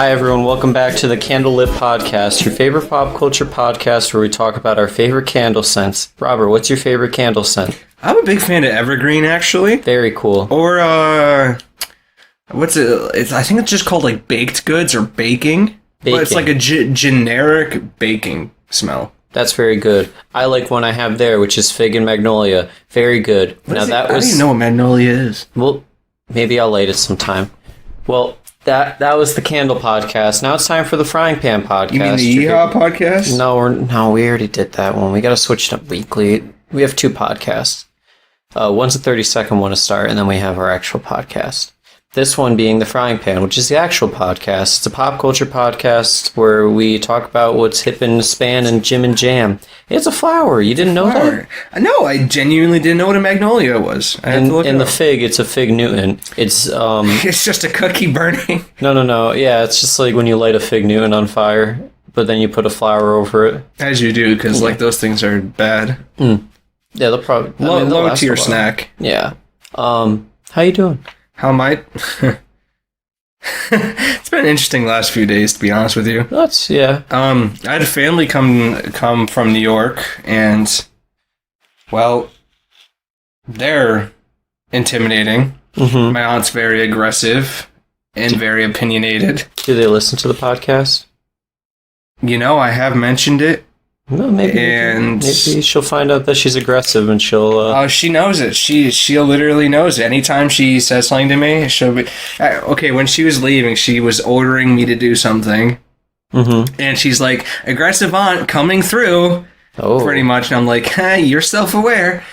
Hi everyone, welcome back to the Candlelit Podcast, your favorite pop culture podcast where we talk about our favorite candle scents. Robert, what's your favorite candle scent? I'm a big fan of Evergreen, actually. Very cool. Or, what's it? I think it's just called, like, baked goods or baking. But it's like a generic baking smell. That's very good. I like one I have there, which is Fig and Magnolia. Very good. How do you know what Magnolia is? Well, maybe I'll light it sometime. Well, that was the Candle Podcast. Now it's time for the Frying Pan Podcast. You mean the Yeehaw Podcast? No, we already did that one. We got to switch it up weekly. We have two podcasts. One's a 30-second one to start, and then we have our actual podcast. This one being the Frying Pan, which is the actual podcast. It's a pop culture podcast where we talk about what's hip and span and Jim and Jam. It's a flower. You didn't know that? No, I genuinely didn't know what a magnolia was. And the fig, it's a fig Newton. It's it's just a cookie burning. No. Yeah, it's just like when you light a fig Newton on fire, but then you put a flower over it. As you do, because like those things are bad. Yeah, they'll probably low tier snack. Yeah. How you doing? How am I? It's been an interesting last few days, to be honest with you. Yeah. I had a family come from New York, and well, they're intimidating. Mm-hmm. My aunt's very aggressive and very opinionated. Do they listen to the podcast? You know, I have mentioned it. Well, maybe she'll find out that she's aggressive and she'll... Oh, she knows it. She'll literally knows it. Anytime she says something to me, she'll be... Okay, when she was leaving, she was ordering me to do something. Mm-hmm. And she's like, aggressive aunt coming through. Oh. Pretty much. And I'm like, you're self-aware.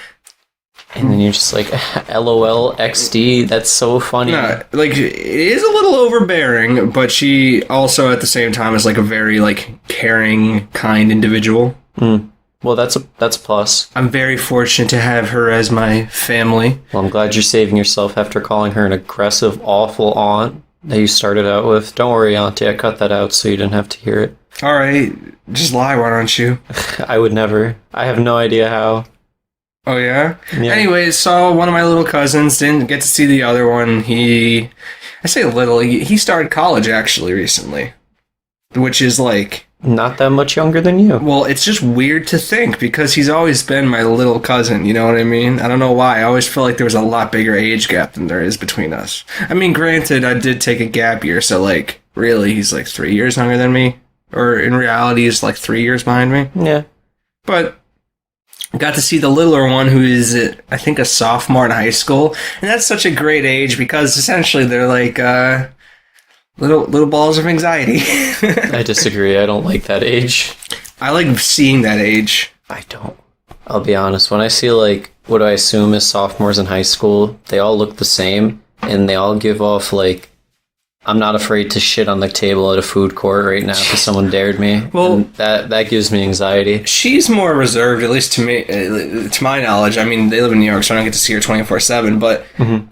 And then you're just like, LOL, XD, that's so funny. No, like, it is a little overbearing, but she also, at the same time, is, like, a very, like, caring, kind individual. Mm. Well, that's a plus. I'm very fortunate to have her as my family. Well, I'm glad you're saving yourself after calling her an aggressive, awful aunt that you started out with. Don't worry, Auntie, I cut that out so you didn't have to hear it. Alright, just lie, why don't you? I would never. I have no idea how. Oh, yeah? Anyways, saw one of my little cousins, didn't get to see the other one. I say little, he started college, actually, recently. Which is, like... Not that much younger than you. Well, it's just weird to think, because he's always been my little cousin, you know what I mean? I don't know why, I always feel like there was a lot bigger age gap than there is between us. I mean, granted, I did take a gap year, so, like, really, he's, like, 3 years younger than me. Or, in reality, he's, like, 3 years behind me. Yeah. But... Got to see the littler one, who is, I think, a sophomore in high school. And that's such a great age, because essentially they're like little balls of anxiety. I disagree. I don't like that age. I like seeing that age. I don't. I'll be honest. When I see, like, what I assume is sophomores in high school, they all look the same, and they all give off, like, I'm not afraid to shit on the table at a food court right now because someone dared me. Well, and that gives me anxiety. She's more reserved, at least to me, to my knowledge. I mean, they live in New York, so I don't get to see her 24/7. But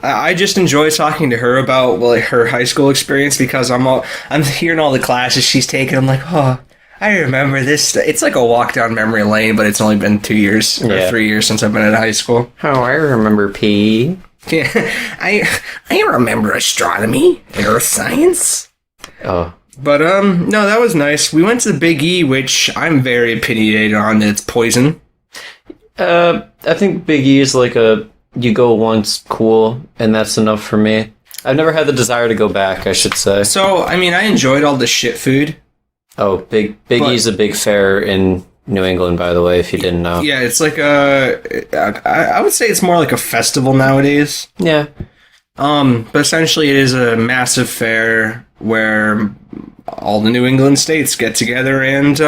I just enjoy talking to her about her high school experience because I'm hearing all the classes she's taken. I'm like, oh, I remember this. It's like a walk down memory lane, but it's only been 2 years or 3 years since I've been at high school. Oh, I remember PE. Yeah, I remember astronomy and earth science. Oh. But, no, that was nice. We went to the Big E, which I'm very opinionated on. It's poison. I think Big E is like you go once, cool, and that's enough for me. I've never had the desire to go back, I should say. So, I mean, I enjoyed all the shit food. Oh, Big E's a big fair in New England, by the way, if you didn't know. Yeah, it's like I would say it's more like a festival nowadays. Yeah. But essentially it is a massive fair where all the New England states get together and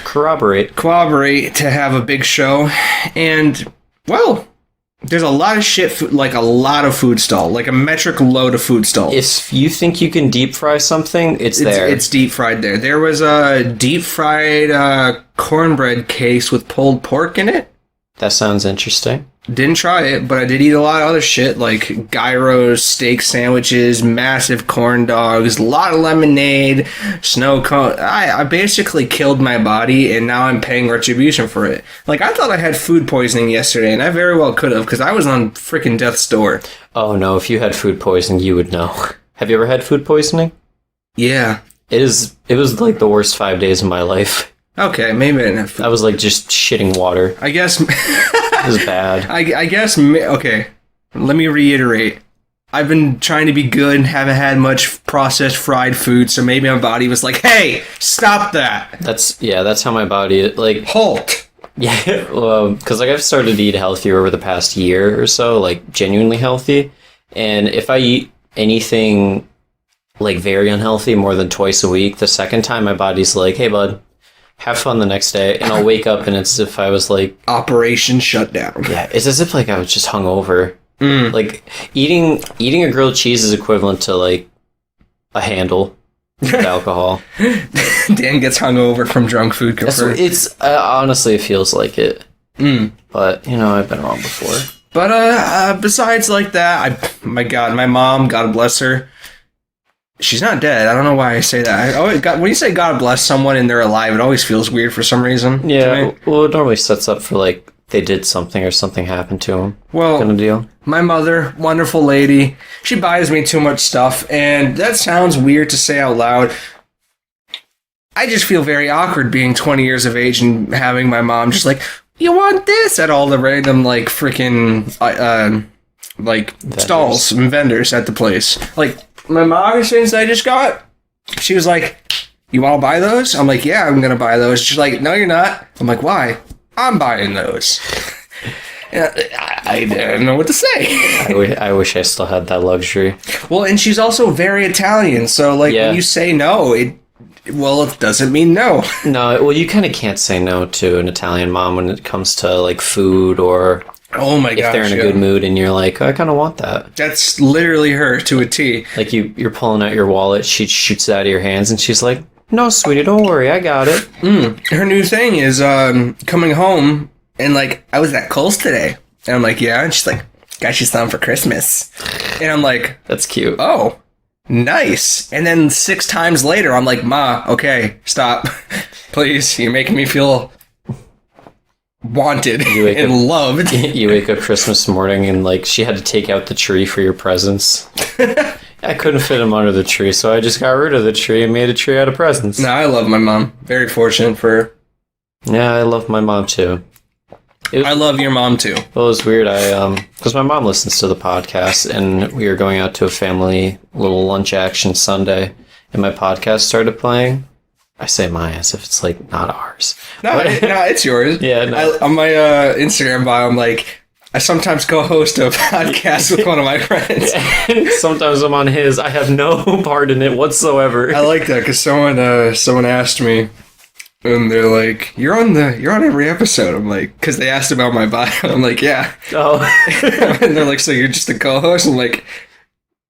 corroborate to have a big show. And, well, there's a lot of shit food, like a lot of food stall, like a metric load of food stalls. If you think you can deep fry something, it's there. It's deep fried there. There was a deep fried cornbread case with pulled pork in it. That sounds interesting. Didn't try it, but I did eat a lot of other shit, like gyros, steak sandwiches, massive corn dogs, a lot of lemonade, snow cone. I basically killed my body, and now I'm paying retribution for it. Like, I thought I had food poisoning yesterday, and I very well could have, because I was on freaking death's door. Oh no, if you had food poisoning, you would know. Have you ever had food poisoning? Yeah. It was like the worst 5 days of my life. Okay, maybe I didn't have food. I was like just shitting water. I guess... It was bad. I guess... Okay, let me reiterate. I've been trying to be good and haven't had much processed fried food, so maybe my body was like, hey, stop that! That's how my body... Like, halt! Yeah, because like I've started to eat healthier over the past year or so, like genuinely healthy. And if I eat anything like very unhealthy more than twice a week, the second time my body's like, hey bud, have fun the next day. And I'll wake up and it's as if I was like... Operation shutdown. Yeah, it's as if like I was just hungover. Like eating a grilled cheese is equivalent to like a handle of alcohol. Dan gets hungover from drunk food. It's honestly, it feels like it. But you know, I've been wrong before. But besides like that, my God, my mom, God bless her. She's not dead. I don't know why I say that. When you say God bless someone and they're alive, it always feels weird for some reason. Yeah, well, it normally sets up for like they did something or something happened to them. Well, kind of deal. My mother, wonderful lady, she buys me too much stuff, and that sounds weird to say out loud. I just feel very awkward being 20 years of age and having my mom just like, you want this? At all the random, like, freaking, like, vendors. Stalls and vendors at the place. Like, my moccasins I just got, she was like, you want to buy those? I'm like, yeah, I'm going to buy those. She's like, no, you're not. I'm like, why? I'm buying those. I don't know what to say. I wish I still had that luxury. Well, and she's also very Italian, so like when you say no, it doesn't mean no. No, well, you kind of can't say no to an Italian mom when it comes to like food or oh my gosh, if they're in a good mood and you're like, I kind of want that. That's literally her to a T. Like you're pulling out your wallet, she shoots it out of your hands, and she's like, no, sweetie, don't worry, I got it. Her new thing is coming home. And, like, I was at Kohl's today. And I'm like, yeah. And she's like, got you some for Christmas. And I'm like... That's cute. Oh, nice. And then 6 times later, I'm like, Ma, okay, stop. Please, you're making me feel wanted and loved. You wake up Christmas morning and, like, she had to take out the tree for your presents. I couldn't fit him under the tree, so I just got rid of the tree and made a tree out of presents. No, I love my mom. Very fortunate for her. Yeah, I love my mom, too. I love your mom too. Well, it was weird. Because my mom listens to the podcast, and we were going out to a family little lunch action Sunday, and my podcast started playing. I say my as if it's like not ours. No, it's yours. Yeah. No. On my Instagram bio, I'm like, I sometimes co-host a podcast with one of my friends. And sometimes I'm on his. I have no part in it whatsoever. I like that because someone asked me. And they're like, you're on every episode. I'm like, because they asked about my bio. I'm like, yeah. Oh. And they're like, so you're just a co-host? I'm like,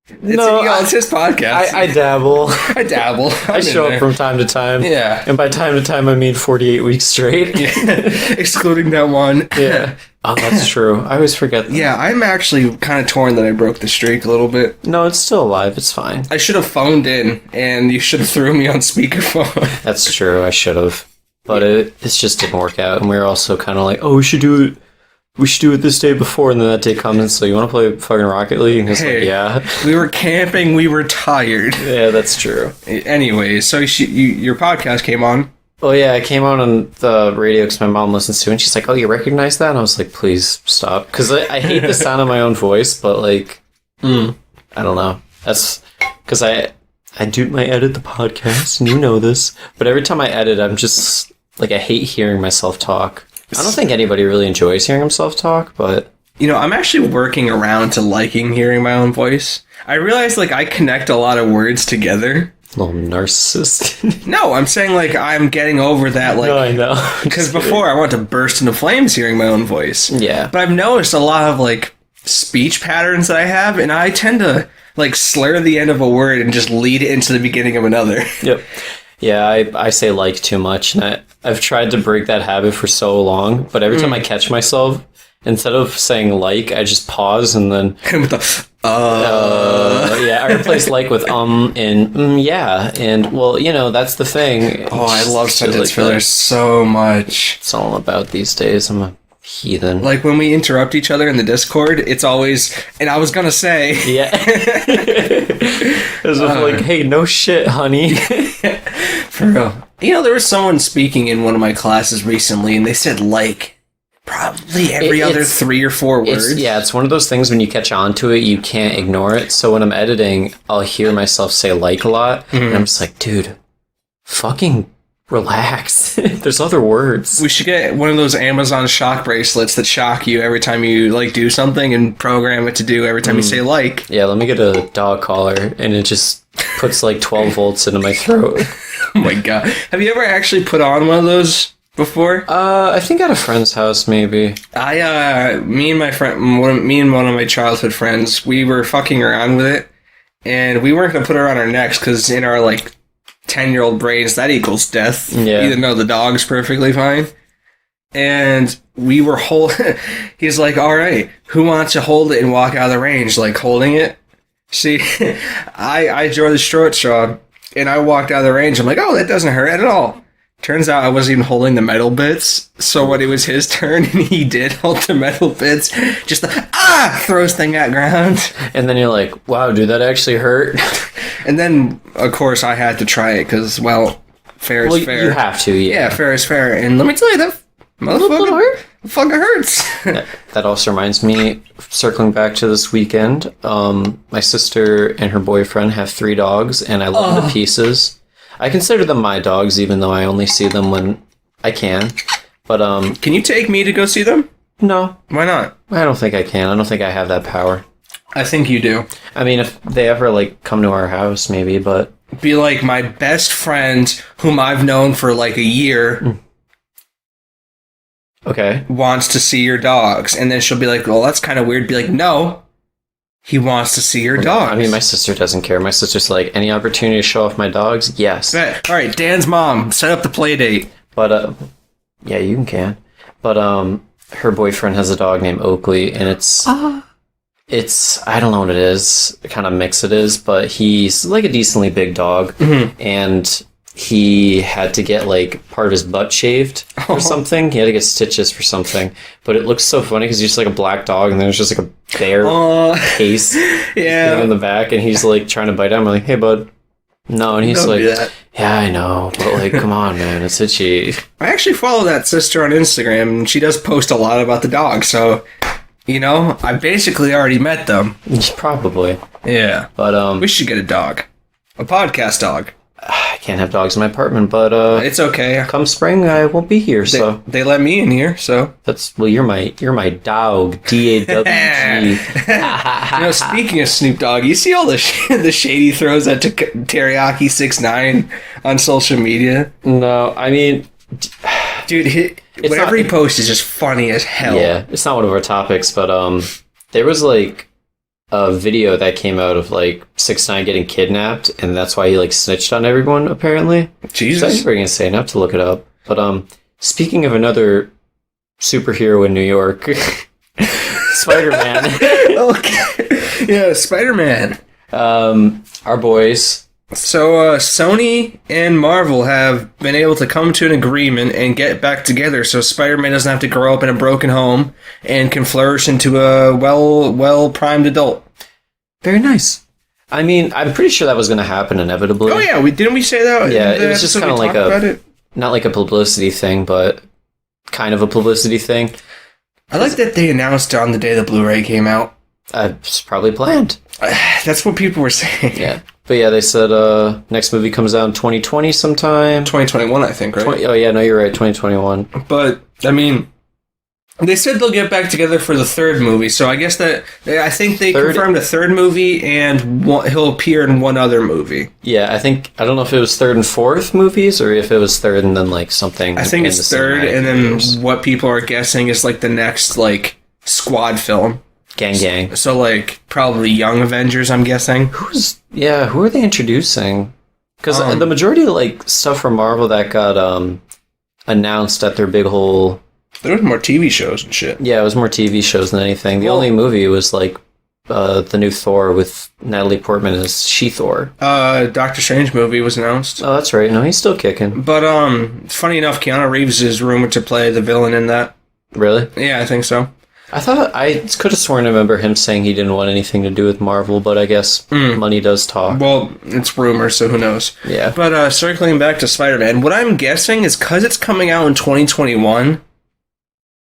it's his podcast. I dabble. I dabble. I show up from time to time. Yeah. And by time to time, I mean 48 weeks straight. Yeah. Excluding that one. Yeah. Oh, that's true. I always forget that. Yeah, I'm actually kind of torn that I broke the streak a little bit. No, it's still alive. It's fine. I should have phoned in, and you should have threw me on speakerphone. That's true. I should have. But it just didn't work out. And we were also kind of like, oh, we should do it this day before. And then that day comes, and so you want to play fucking Rocket League? And it's like, yeah. We were camping. We were tired. Yeah, that's true. Anyway, so your podcast came on. Oh, yeah, I came on the radio because my mom listens to it, and she's like, oh, you recognize that? And I was like, please stop. Because I hate the sound of my own voice, but, like, I don't know. That's because I edit the podcast, and you know this. But every time I edit, I'm just, like, I hate hearing myself talk. I don't think anybody really enjoys hearing himself talk, but... You know, I'm actually working around to liking hearing my own voice. I realize, like, I connect a lot of words together. Little narcissist. No, I'm saying, like, I'm getting over that, like... No, I know. Because before, I want to burst into flames hearing my own voice. Yeah. But I've noticed a lot of, like, speech patterns that I have, and I tend to, like, slur the end of a word and just lead it into the beginning of another. Yep. Yeah, I say like too much, and I've tried to break that habit for so long, but every time I catch myself, instead of saying like, I just pause and then... with the... yeah, I replace like with and yeah, and well, you know, that's the thing. Oh, I love sentence fillers so much. It's all about these days. I'm a Heathen. Like when we interrupt each other in the Discord, it's always, and I was gonna say, Yeah. As if like, hey, no shit, honey. For real. You know, there was someone speaking in one of my classes recently, and they said like probably every other 3 or 4 words. It's one of those things when you catch on to it, you can't ignore it. So when I'm editing, I'll hear myself say like a lot, and I'm just like, dude, fucking relax. There's other words. We should get one of those Amazon shock bracelets that shock you every time you like do something and program it to do every time you say like. Yeah, let me get a dog collar, and it just puts like 12 volts into my throat. Oh my god. Have you ever actually put on one of those before? I think at a friend's house, maybe. Me and one of my childhood friends, we were fucking around with it, and we weren't going to put it on our necks because in our like 10-year-old brains, that equals death. Yeah. Even though the dog's perfectly fine. And we were he's like, all right, who wants to hold it and walk out of the range, like holding it? See, I drew the short straw, and I walked out of the range. I'm like, oh, that doesn't hurt at all. Turns out I wasn't even holding the metal bits. So when it was his turn and he did hold the metal bits, just throws thing at ground. And then you're like, wow, dude, that actually hurt. And then, of course, I had to try it because, well, fair is fair. You have to, yeah. Yeah, fair is fair. And let me tell you, that motherfucker fucking hurts. That also reminds me, circling back to this weekend, my sister and her boyfriend have 3 dogs, and I love them to pieces. I consider them my dogs, even though I only see them when I can. But can you take me to go see them? No. Why not? I don't think I can. I don't think I have that power. I think you do. I mean, if they ever, like, come to our house, maybe, but... Be like my best friend, whom I've known for, like, a year... Okay. Wants to see your dogs. And then she'll be like, well, that's kind of weird. Be like, no, he wants to see your dogs. I mean, my sister doesn't care. My sister's like, any opportunity to show off my dogs? Yes. All right, Dan's mom, set up the play date. But, yeah, you can. But, her boyfriend has a dog named Oakley, and it's, I don't know what it is, the kind of mix it is, but he's like a decently big dog, and he had to get like part of his butt shaved or something. He had to get stitches for something, but it looks so funny because he's just like a black dog, and there's just like a bear case in the back, and he's like trying to bite him. I'm like, hey bud, no, and he's Don't like, do that. yeah, I know, but like, come on, man, it's itchy. I actually follow that sister on Instagram, and she does post a lot about the dog, so, you know, I basically already met them. Probably. Yeah. But we should get a dog. A podcast dog. I can't have dogs in my apartment, but it's okay. Come spring, I won't be here, so they let me in here, so that's you're my dog, DAWG. You know, speaking of Snoop Dogg, you see all the shade he throws at Teriyaki 6ix9ine on social media? No, I mean, dude, whatever he posts is just funny as hell. Yeah, it's not one of our topics, but there was like a video that came out of like 6ix9ine getting kidnapped, and that's why he like snitched on everyone. Apparently, Jesus, that's pretty insane. I have to look it up. But speaking of another superhero in New York, Spider-Man. Okay, yeah, Spider-Man. Our boys. So Sony and Marvel have been able to come to an agreement and get back together, so Spider-Man doesn't have to grow up in a broken home and can flourish into a well-primed adult. Very nice. I mean, I'm pretty sure that was going to happen inevitably. Oh yeah, didn't we say that? Yeah, it was just kind of like not like a publicity thing, but kind of a publicity thing. I like that they announced on the day the Blu-ray came out. It's probably planned. That's what people were saying. Yeah. But yeah, they said next movie comes out in 2020 sometime. 2021, I think, right? Oh yeah, no, you're right, 2021. But, I mean, they said they'll get back together for the 3rd movie, so I guess I think they confirmed a 3rd movie, and he'll appear in one other movie. Yeah, I don't know if it was 3rd and 4th movies, or if it was 3rd and then, like, something. I think it's 3rd, and then what people are guessing is, like, the next, like, squad film. Gang. So, like, probably Young Avengers, I'm guessing. Who are they introducing? Because the majority of, like, stuff from Marvel that got announced at their big whole... There was more TV shows and shit. Yeah, it was more TV shows than anything. The only movie was, like, the new Thor with Natalie Portman as She-Thor. Doctor Strange movie was announced. Oh, that's right. No, he's still kicking. But, funny enough, Keanu Reeves is rumored to play the villain in that. Really? Yeah, I think so. I could have sworn I remember him saying he didn't want anything to do with Marvel, but I guess money does talk. Well, it's rumors, so who knows? Yeah. But circling back to Spider-Man, what I'm guessing is because it's coming out in 2021,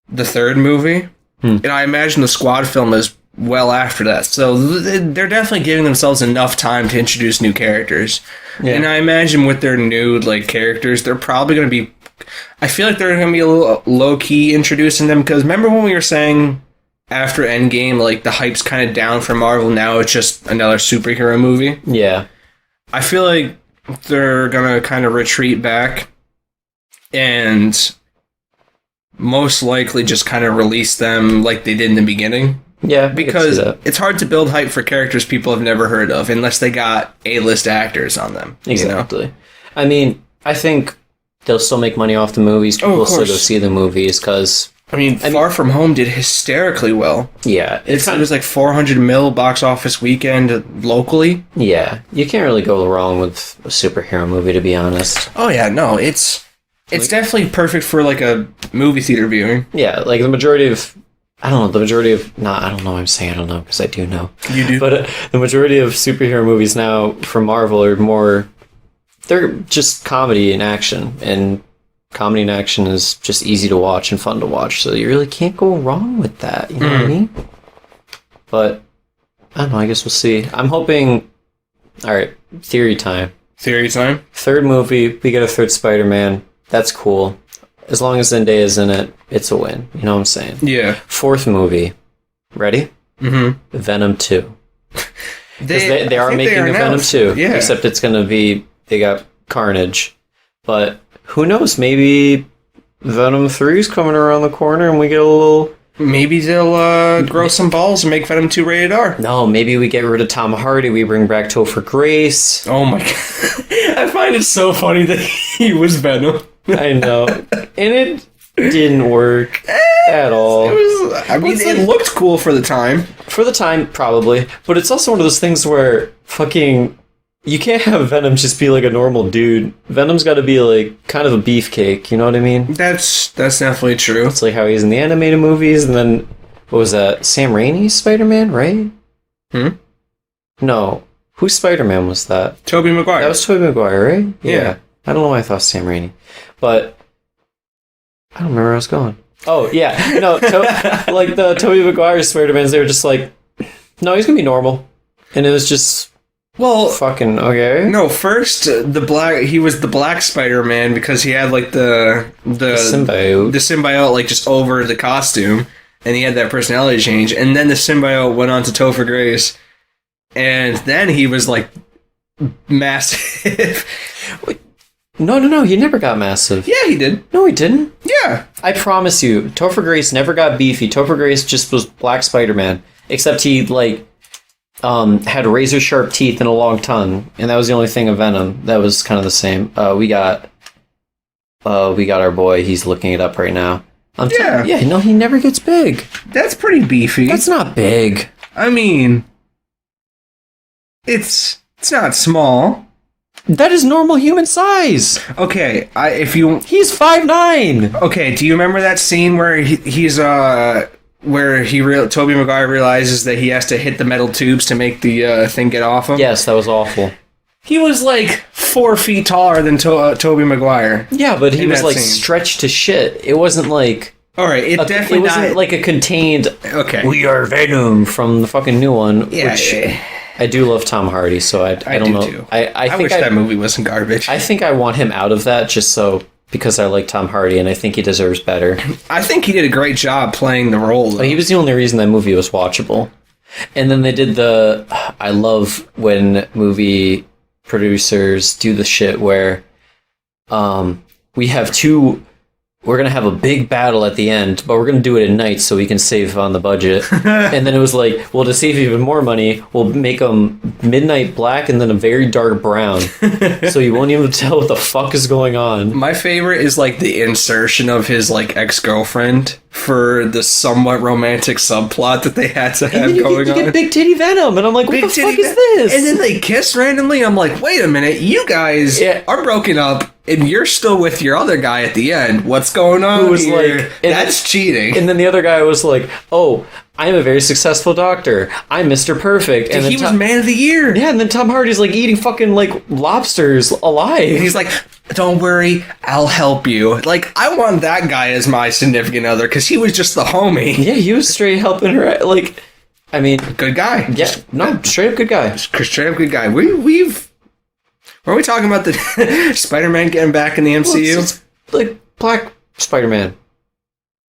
the third movie, and I imagine the Squad film is well after that. So they're definitely giving themselves enough time to introduce new characters. Yeah. And I imagine with their new characters, they're probably going to be... I feel like they're going to be a little low-key introducing them, because remember when we were saying after Endgame, the hype's kind of down for Marvel, now it's just another superhero movie? Yeah. I feel like they're going to kind of retreat back and most likely just kind of release them like they did in the beginning. Yeah, because it's hard to build hype for characters people have never heard of unless they got A-list actors on them. Exactly. You know? I mean, I think they'll still make money off the movies. People will still go see the movies because... Far From Home did hysterically well. Yeah. It was like $400 million box office weekend locally. Yeah. You can't really go wrong with a superhero movie, to be honest. Oh, yeah. No, it's definitely perfect for a movie theater viewing. Yeah, the majority of... I don't know, I don't know what I'm saying, I don't know, because I do know. You do? But the majority of superhero movies now from Marvel are more... They're just comedy and action, and comedy and action is just easy to watch and fun to watch, so you really can't go wrong with that, you know what I mean? But, I don't know, I guess we'll see. I'm hoping... Alright, theory time. Theory time? Third movie, we get a third Spider-Man. That's cool. As long as Zendaya's in it, it's a win. You know what I'm saying? Yeah. Fourth movie. Ready? Mm-hmm. Venom 2. They are making a Venom 2. Yeah. Except it's going to be... They got Carnage. But who knows? Maybe Venom 3's coming around the corner and we get a little... Maybe they'll grow some balls and make Venom 2 rated R. No, maybe we get rid of Tom Hardy. We bring back Topher Grace. Oh my god. I find it so funny that he was Venom. I know. And it didn't work at all. It looked cool for the time. For the time, probably. But it's also one of those things where you can't have Venom just be a normal dude. Venom's got to be kind of a beefcake, you know what I mean? That's definitely true. It's how he's in the animated movies, and then, what was that? Sam Raimi's Spider-Man, right? No. Whose Spider-Man was that? Tobey Maguire. That was Tobey Maguire, right? Yeah. I don't know why I thought Sam Raimi. But I don't remember where I was going. Oh, yeah. No, the Tobey Maguire Spider-Mans, they were just no, he's going to be normal. And it was just... Well... Fucking okay. No, first, he was the Black Spider-Man because he had, the symbiote. The symbiote, just over the costume. And he had that personality change. And then the symbiote went on to Topher Grace. And then he was, massive. No, he never got massive. Yeah, he did. No, he didn't. Yeah. I promise you, Topher Grace never got beefy. Topher Grace just was Black Spider-Man. Except he, had razor-sharp teeth and a long tongue. And that was the only thing of Venom. That was kind of the same. We got our boy. He's looking it up right now. He never gets big. That's pretty beefy. That's not big. I mean, it's not small. That is normal human size. Okay, he's 5'9". Okay, do you remember that scene where Tobey Maguire realizes that he has to hit the metal tubes to make the thing get off him? Yes, that was awful. He was 4 feet taller than Tobey Maguire. Yeah, but he was stretched to shit. It wasn't all right, it wasn't a contained. Okay, we are Venom from the fucking new one. Yeah. Which, I do love Tom Hardy, so I don't know. Too. I wish that movie wasn't garbage. I think I want him out of that because I like Tom Hardy, and I think he deserves better. I think he did a great job playing the role, though. He was the only reason that movie was watchable. And then they did I love when movie producers do the shit where we have we're going to have a big battle at the end, but we're going to do it at night so we can save on the budget. And then it was to save even more money, we'll make them midnight black and then a very dark brown. So you won't even tell what the fuck is going on. My favorite is the insertion of his ex-girlfriend for the somewhat romantic subplot that they had to have going on. You get Big Titty Venom, and I'm like, what the fuck is this? And then they kiss randomly, and I'm like, wait a minute, you guys are broken up. and you're still with your other guy at the end. What's going on? Who was here? like, That's cheating. And then the other guy was like, "Oh, I'm a very successful doctor. I'm Mr. Perfect." And he was Man of the Year. Yeah, and then Tom Hardy's like eating fucking like lobsters alive. And he's like, "Don't worry, I'll help you." Like, I want that guy as my significant other because he was just the homie. Yeah, he was straight helping her. Like, I mean, good guy. Yeah, no, straight up good guy. Straight up good guy. Were we talking about the Spider-Man getting back in the MCU? Well, it's like Black Spider-Man,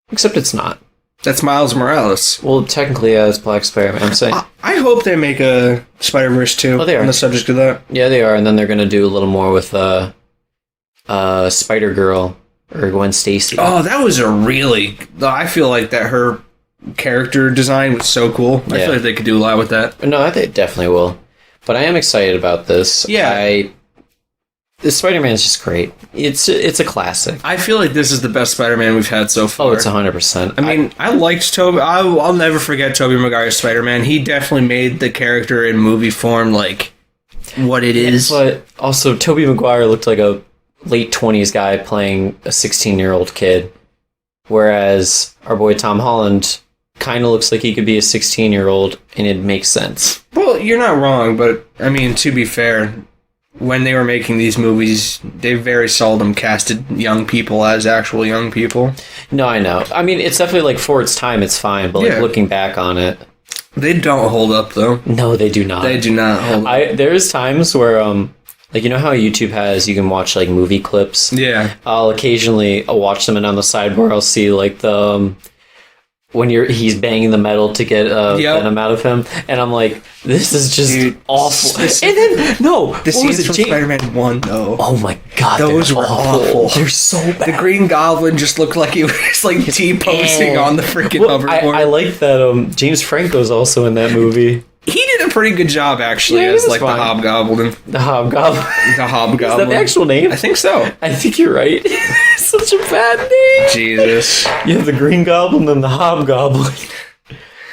except it's not. That's Miles Morales. Well, technically, it's Black Spider-Man. I'm saying. I hope they make a Spider-Verse 2 they are. on the subject of that. Yeah, they are, and then they're gonna do a little more with Spider-Girl or Gwen Stacy. Oh, that was I feel like that her character design was so cool. I feel like they could do a lot with that. No, I think definitely will. But I am excited about this. Yeah. The Spider-Man is just great. It's a classic. I feel like this is the best Spider-Man we've had so far. Oh, it's 100%. I mean, I liked Tobey. I'll never forget Tobey Maguire's Spider-Man. He definitely made the character in movie form like what it is. But also, Tobey Maguire looked like a late 20s guy playing a 16-year-old kid, whereas our boy Tom Holland kind of looks like he could be a 16-year-old, and it makes sense. Well, you're not wrong, but I mean, to be fair, when they were making these movies, they very seldom casted young people as actual young people. No, I know. I mean, it's definitely like for its time, it's fine, but like looking back on it, they don't hold up though. No, they do not. They do not hold up. There's times where like, you know how YouTube you can watch like movie clips? Yeah. I'll occasionally watch them, and on the sidebar I'll see like the when he's banging the metal to get venom out of him, and I'm like, this is just awful. And then the scenes from Spider-Man 1 though. Oh my god, those were awful. They're so bad. The Green Goblin just looked like he was like T-posing on the freaking hoverboard. I like that James Franco's also in that movie. He did a pretty good job, actually, as like fine. the Hobgoblin. The Hobgoblin. The Hobgoblin. Is that the actual name? I think so. I think you're right. Such a bad name. Jesus. You have the Green Goblin and the Hobgoblin.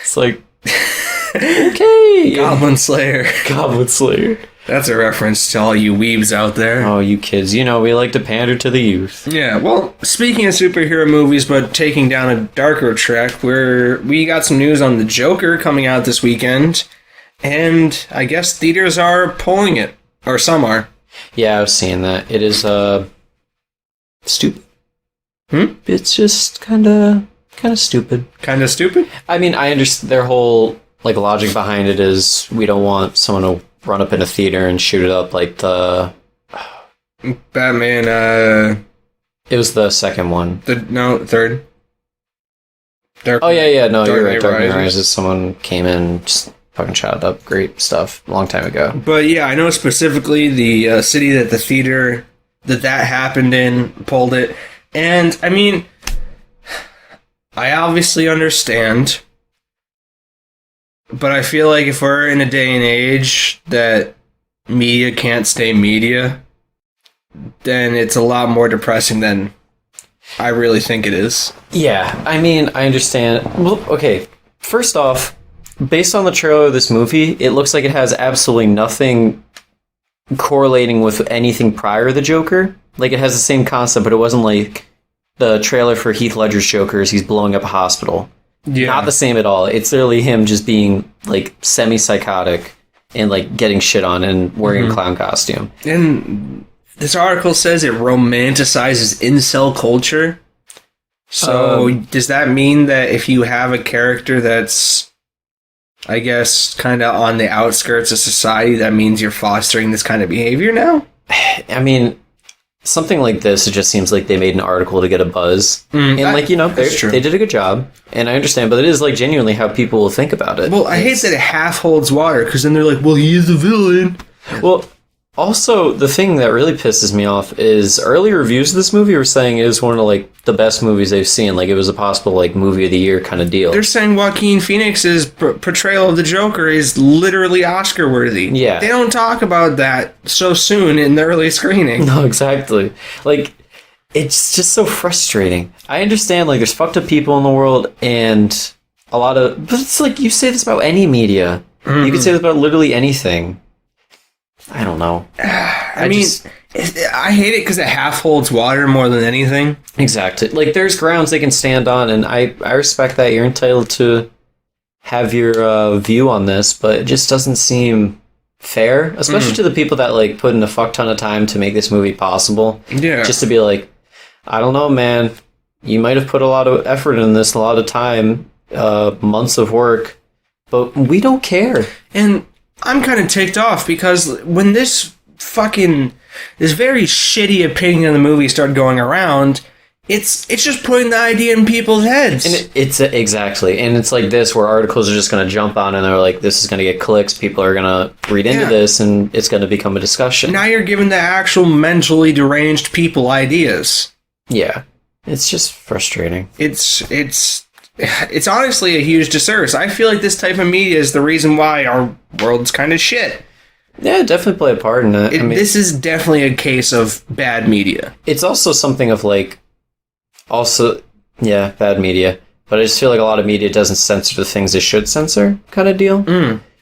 It's like, okay. Goblin Slayer. Goblin Slayer. That's a reference to all you weebs out there. Oh, you kids. You know, we like to pander to the youth. Yeah, well, speaking of superhero movies, but taking down a darker track, we got some news on the Joker coming out this weekend, and I guess theaters are pulling it. Or some are. Yeah, I was seeing that. It is, stupid. It's just kind of stupid. Kind of stupid? I mean, I understand their whole, like, logic behind it is we don't want someone to run up in a theater and shoot it up like the Batman, it was the second one. Third. Oh, yeah, no, you're right. Dark Knight Rises. Someone came in, just fucking shot it up. Great stuff. A long time ago. But yeah, I know specifically the city that the theater that happened in pulled it. And, I mean, I obviously understand, but I feel like if we're in a day and age that media can't stay media, then it's a lot more depressing than I really think it is. Yeah, I mean, I understand. Well, okay, first off, based on the trailer of this movie, it looks like it has absolutely nothing correlating with anything prior to the Joker. Like, it has the same concept, but it wasn't like the trailer for Heath Ledger's Joker is he's blowing up a hospital. Yeah. Not the same at all. It's literally him just being, like, semi-psychotic and, like, getting shit on and wearing a clown costume. And this article says it romanticizes incel culture. So does that mean that if you have a character that's, I guess, kind of on the outskirts of society, that means you're fostering this kind of behavior now? I mean, something like this, it just seems like they made an article to get a buzz. And, like, you know, they did a good job. And I understand, but it is, like, genuinely how people will think about it. Well, I hate that it half holds water, because then they're like, well, he is the villain. Well, also, the thing that really pisses me off is early reviews of this movie were saying it was one of, like, the best movies they've seen. Like, it was a possible, like, movie of the year kind of deal. They're saying Joaquin Phoenix's portrayal of the Joker is literally Oscar-worthy. Yeah. They don't talk about that so soon in the early screening. No, exactly. Like, it's just so frustrating. I understand, like, there's fucked up people in the world and a lot of... But it's like, you say this about any media. You can say this about literally anything. I don't know. I mean, I hate it because it half holds water more than anything. Exactly. Like, there's grounds they can stand on, and I respect that. You're entitled to have your view on this, but it just doesn't seem fair, especially to the people that, like, put in a fuck ton of time to make this movie possible. Yeah. Just to be like, I don't know, man. You might have put a lot of effort in this, a lot of time, months of work, but we don't care. And I'm kind of ticked off because when this very shitty opinion of the movie started going around, it's just putting the idea in people's heads. And it's exactly. And it's like this, where articles are just going to jump on and they're like, this is going to get clicks. People are going to read into this and it's going to become a discussion. Now you're giving the actual mentally deranged people ideas. Yeah. It's just frustrating. It's honestly a huge disservice. I feel like this type of media is the reason why our world's kind of shit. Yeah, definitely play a part in it. This is definitely a case of bad media. It's also something of like, bad media. But I just feel like a lot of media doesn't censor the things they should censor, kind of deal.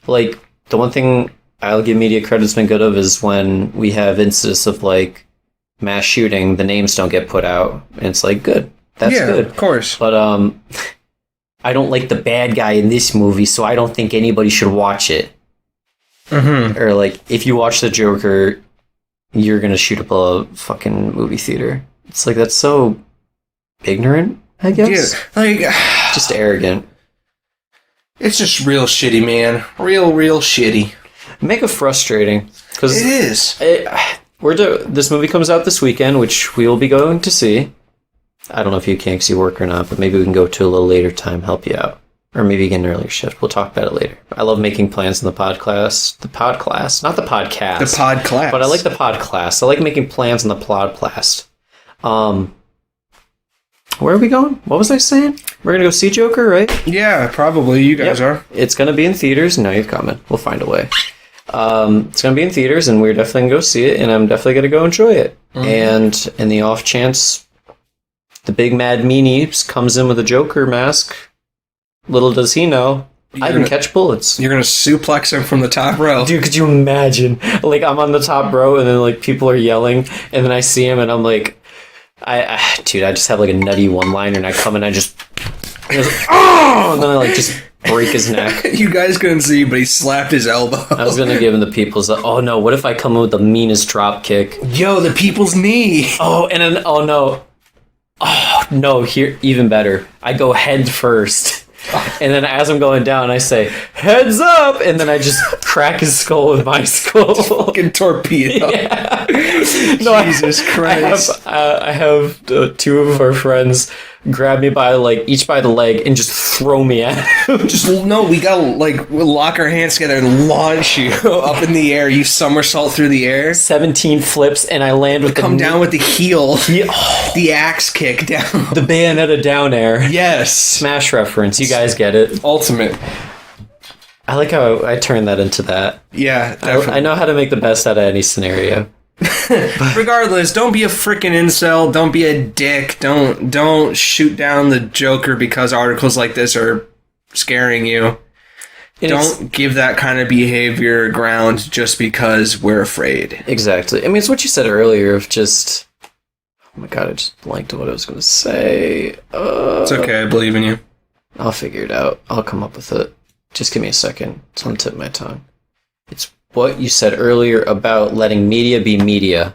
Like, the one thing I'll give media credit's been good of is when we have instances of like mass shooting, the names don't get put out. And it's like, good. That's good. Of course. But I don't like the bad guy in this movie, so I don't think anybody should watch it. Or like, if you watch the Joker, you're gonna shoot up a fucking movie theater. It's like, that's so ignorant, I guess. Yeah, like, just arrogant. It's just real shitty, man. Real shitty. Mega frustrating, because it is. This movie comes out this weekend, which we will be going to see. I don't know if you can see work or not, but maybe we can go to a little later time, help you out. Or maybe get an earlier shift. We'll talk about it later. I love making plans in the pod class. The pod class, not the podcast. The pod class. But I like the pod class. I like making plans in the pod class. Where are we going? What was I saying? We're going to go see Joker, right? Yeah, probably. You guys are. It's going to be in theaters. No, you're coming. We'll find a way. It's going to be in theaters, and we're definitely going to go see it, and I'm definitely going to go enjoy it. And in the off chance the big mad meanie comes in with a Joker mask, little does he know, I can catch bullets. You're going to suplex him from the top row. Dude, could you imagine? Like, I'm on the top row, and then, like, people are yelling, and then I see him, and I'm like, I just have, like, a nutty one-liner, and I come and I just oh! And then I, like, just break his neck. You guys couldn't see, but he slapped his elbow. I was going to give him the people's, oh, no, what if I come in with the meanest drop kick? Yo, the people's knee. Oh, and then, oh, no. Oh, no, here, even better. I go head first. And then as I'm going down, I say, heads up! And then I just crack his skull with my skull. Fucking torpedo. Yeah. No, Jesus Christ. I have two of our friends grab me by, like, each by the leg and just throw me at him. We gotta, like, lock our hands together and launch you up in the air. You somersault through the air. 17 flips, and I land with Come down with the heel. The axe kick down. The Bayonetta down air. Yes. Smash reference. You guys get it. Ultimate. I like how I turned that into that. Yeah, definitely. I know how to make the best out of any scenario. Regardless, don't be a freaking incel. Don't be a dick. Don't shoot down the Joker because articles like this are scaring you. And don't give that kind of behavior ground just because we're afraid. Exactly. I mean, it's what you said earlier of just... Oh my god, I just blanked on what I was going to say. It's okay, I believe in you. I'll figure it out. I'll come up with it. Just give me a second. It's on the tip of my tongue. It's what you said earlier about letting media be media.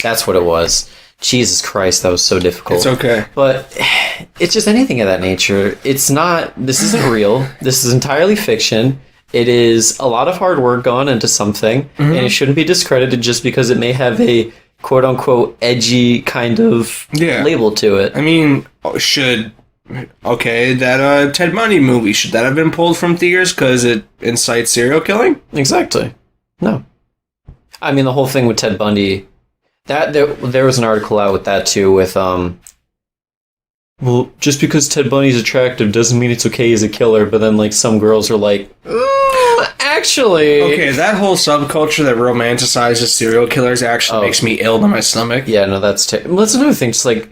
That's what it was. Jesus Christ, that was so difficult. It's okay. But it's just anything of that nature. It's not... This isn't real. This is entirely fiction. It is a lot of hard work gone into something, and it shouldn't be discredited just because it may have a quote-unquote edgy kind of label to it. I mean, that Ted Bundy movie, should that have been pulled from theaters because it incites serial killing? Exactly. No. I mean, the whole thing with Ted Bundy, there was an article out with that too, with, well, just because Ted Bundy's attractive doesn't mean it's okay as a killer, but then, like, some girls are like, actually... Okay, that whole subculture that romanticizes serial killers actually makes me ill to my stomach. Yeah, no, that's that's another thing, just like,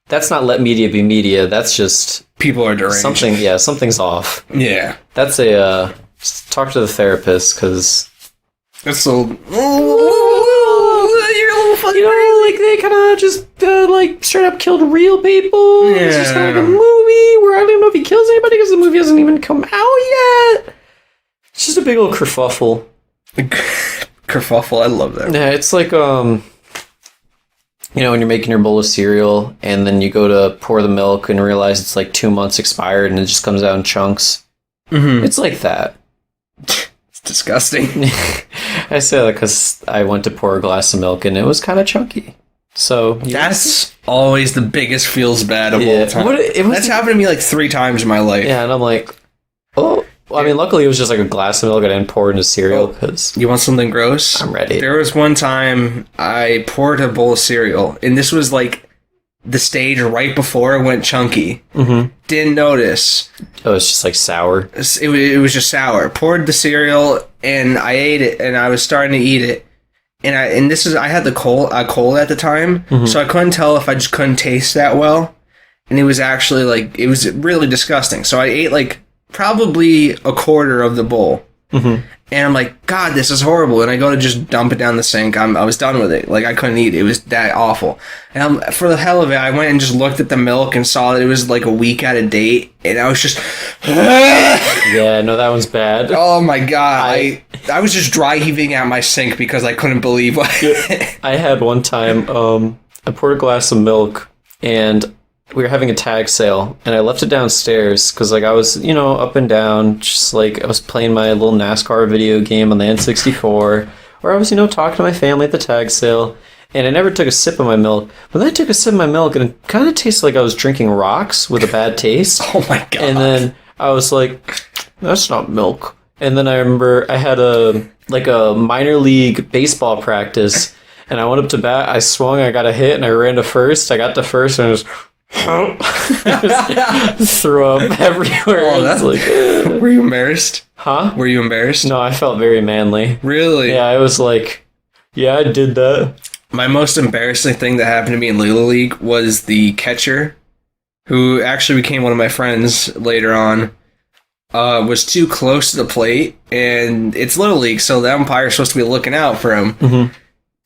that's not let media be media, that's just... People are deranged. Something's off. Yeah. That's a, talk to the therapist, because... It's so... You're a little you know, like they kind of just like straight up killed real people. Yeah. It's just like a movie where I don't know if he kills anybody because the movie hasn't even come out yet. It's just a big old kerfuffle. Kerfuffle, I love that. Yeah, it's like you know, when you're making your bowl of cereal and then you go to pour the milk and realize it's like 2 months expired and it just comes out in chunks. Mm-hmm. It's like that. It's disgusting. I say that because I went to pour a glass of milk and it was kind of chunky. So that's always the biggest feels bad of all time. That's happened to me like 3 times in my life. Yeah, and I'm like, oh. Well, I mean, luckily it was just like a glass of milk I didn't pour into cereal because... You want something gross? I'm ready. There was one time I poured a bowl of cereal, and this was like the stage right before it went chunky. Mm-hmm. Didn't notice. Oh, it's just like sour? It was just sour. Poured the cereal, and I ate it, and I was starting to eat it. And I had a cold at the time, so I couldn't tell if I just couldn't taste that well. And it was actually like, it was really disgusting. So I ate like probably a quarter of the bowl. Mm-hmm. And I'm like, God, this is horrible. And I go to just dump it down the sink. I was done with it. Like, I couldn't eat it. It was that awful. And for the hell of it, I went and just looked at the milk and saw that it was like a week out of date. And I was just... Yeah, no, that one's bad. Oh my God. I was just dry heaving at my sink because I couldn't believe what... I had one time, I poured a glass of milk and... we were having a tag sale, and I left it downstairs because, like, I was, you know, up and down, just like I was playing my little NASCAR video game on the N64, where I was, you know, talking to my family at the tag sale, and I never took a sip of my milk. But then I took a sip of my milk, and it kind of tasted like I was drinking rocks with a bad taste. Oh my God. And then I was like, that's not milk. And then I remember I had a minor league baseball practice, and I went up to bat, I swung, I got a hit, and I ran to first. I got to first, and I was... threw up everywhere. Oh, that's like. Were you embarrassed? Huh? Were you embarrassed? No, I felt very manly. Really? Yeah, I was like, yeah, I did that. My most embarrassing thing that happened to me in Little League was the catcher, who actually became one of my friends later on, was too close to the plate, and it's Little League, so the umpire's supposed to be looking out for him. Mm-hmm.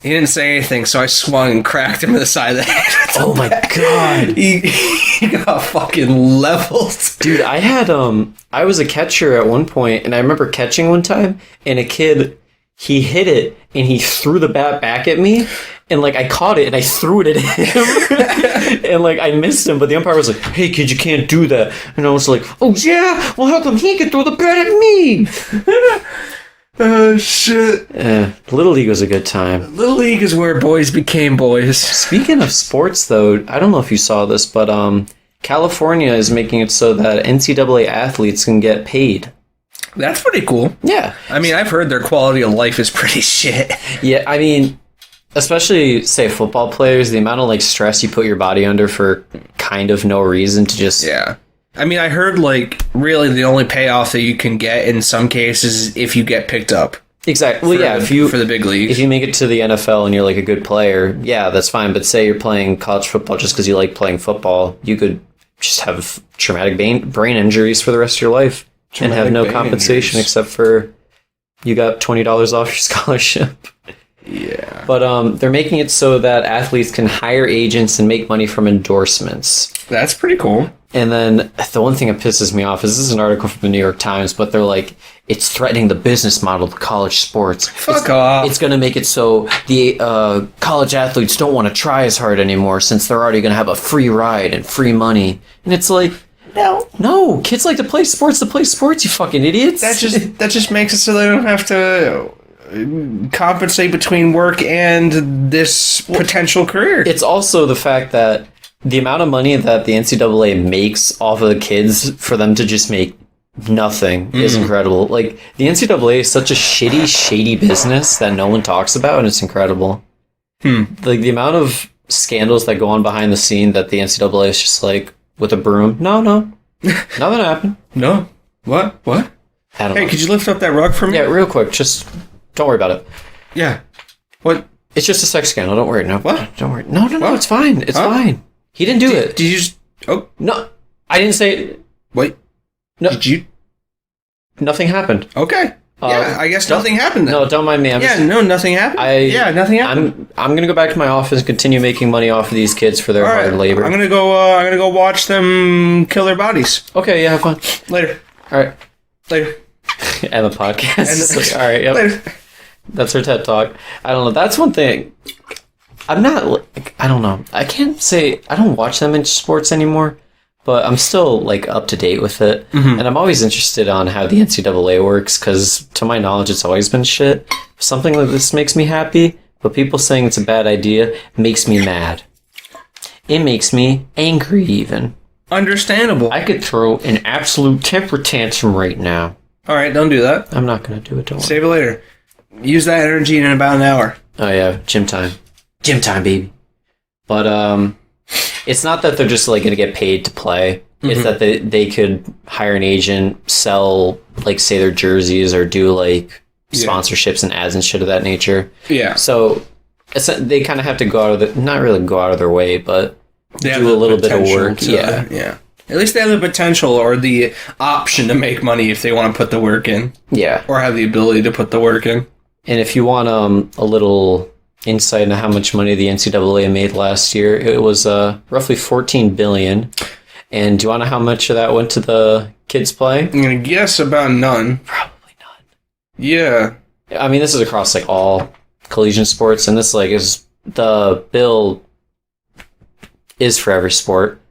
He didn't say anything, so I swung and cracked him to the side of the head. Oh my God. He got fucking leveled. Dude, I was a catcher at one point, and I remember catching one time, and a kid, he hit it, and he threw the bat back at me, and, like, I caught it, and I threw it at him, and, like, I missed him, but the umpire was like, hey, kid, you can't do that. And I was like, oh, yeah? Well, how come he can throw the bat at me? Oh, shit. Little League was a good time. Little League is where boys became boys. Speaking of sports, though, I don't know if you saw this, but California is making it so that NCAA athletes can get paid. That's pretty cool. Yeah. I mean, I've heard their quality of life is pretty shit. Yeah, I mean, especially, say, football players, the amount of, like, stress you put your body under for kind of no reason to just... Yeah. I mean, I heard, like, really the only payoff that you can get in some cases is if you get picked up. Exactly. Well, yeah, for the big leagues. If you make it to the NFL and you're, like, a good player, yeah, that's fine. But say you're playing college football just because you like playing football, you could just have traumatic brain injuries for the rest of your life and have no compensation except for you got $20 off your scholarship. Yeah. But they're making it so that athletes can hire agents and make money from endorsements. That's pretty cool. And then the one thing that pisses me off is this is an article from the New York Times, but they're like, it's threatening the business model of college sports. Fuck off. It's going to make it so the college athletes don't want to try as hard anymore since they're already going to have a free ride and free money. And it's like, no, kids like to play sports, you fucking idiots. That just makes it so they don't have to compensate between work and this potential career. It's also the fact that the amount of money that the NCAA makes off of the kids for them to just make nothing is incredible. Like, the NCAA is such a shady business that no one talks about, and it's incredible. Like, the amount of scandals that go on behind the scene that the NCAA is just like, with a broom, no, nothing happened. No? What? I don't know. Could you lift up that rug for me? Yeah, real quick, just don't worry about it. Yeah. What? It's just a sex scandal, don't worry. No, what? Don't worry. No, it's fine. It's fine. He didn't do it. Did you just... Oh. No, I didn't say... Wait. No. Did you... Nothing happened. Okay. Yeah, I guess nothing happened then. No, don't mind me. Nothing happened. Nothing happened. I'm gonna go back to my office and continue making money off of these kids for their hard labor. I'm gonna go watch them kill their bodies. Okay, yeah, have fun. Later. All right. Later. And the podcast. All right, yep. Later. That's her TED Talk. I don't know. That's one thing. I'm not, like, I don't know. I can't say, I don't watch them in sports anymore, but I'm still, like, up to date with it. Mm-hmm. And I'm always interested on how the NCAA works, because to my knowledge, it's always been shit. Something like this makes me happy, but people saying it's a bad idea makes me mad. It makes me angry, even. Understandable. I could throw an absolute temper tantrum right now. All right, don't do that. I'm not going to do it, don't worry. Save it later. Use that energy in about an hour. Oh, yeah, gym time. Gym time, baby. But it's not that they're just like going to get paid to play. Mm-hmm. It's that they could hire an agent, sell, like, say their jerseys, or do like sponsorships and ads and shit of that nature. Yeah. So they kind of have to go out of not really go out of their way, but they do a little bit of work. Yeah. At least they have the potential or the option to make money if they want to put the work in. Yeah. Or have the ability to put the work in. And if you want a little insight into how much money the NCAA made last year, it was roughly $14 billion. And do you want to know how much of that went to the kids playing? I'm going to guess about none. Probably none. Yeah. I mean, this is across like all collegiate sports, and this like is the bill is for every sport.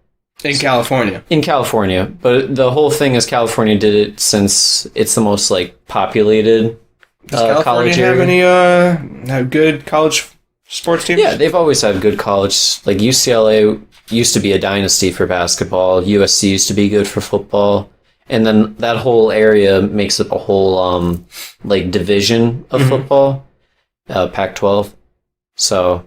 In California. In California. But the whole thing is California did it since it's the most like populated Does California have any have good college sports teams? Yeah, they've always had good college. Like UCLA used to be a dynasty for basketball. USC used to be good for football. And then that whole area makes up a whole like division of football, Pac-12. So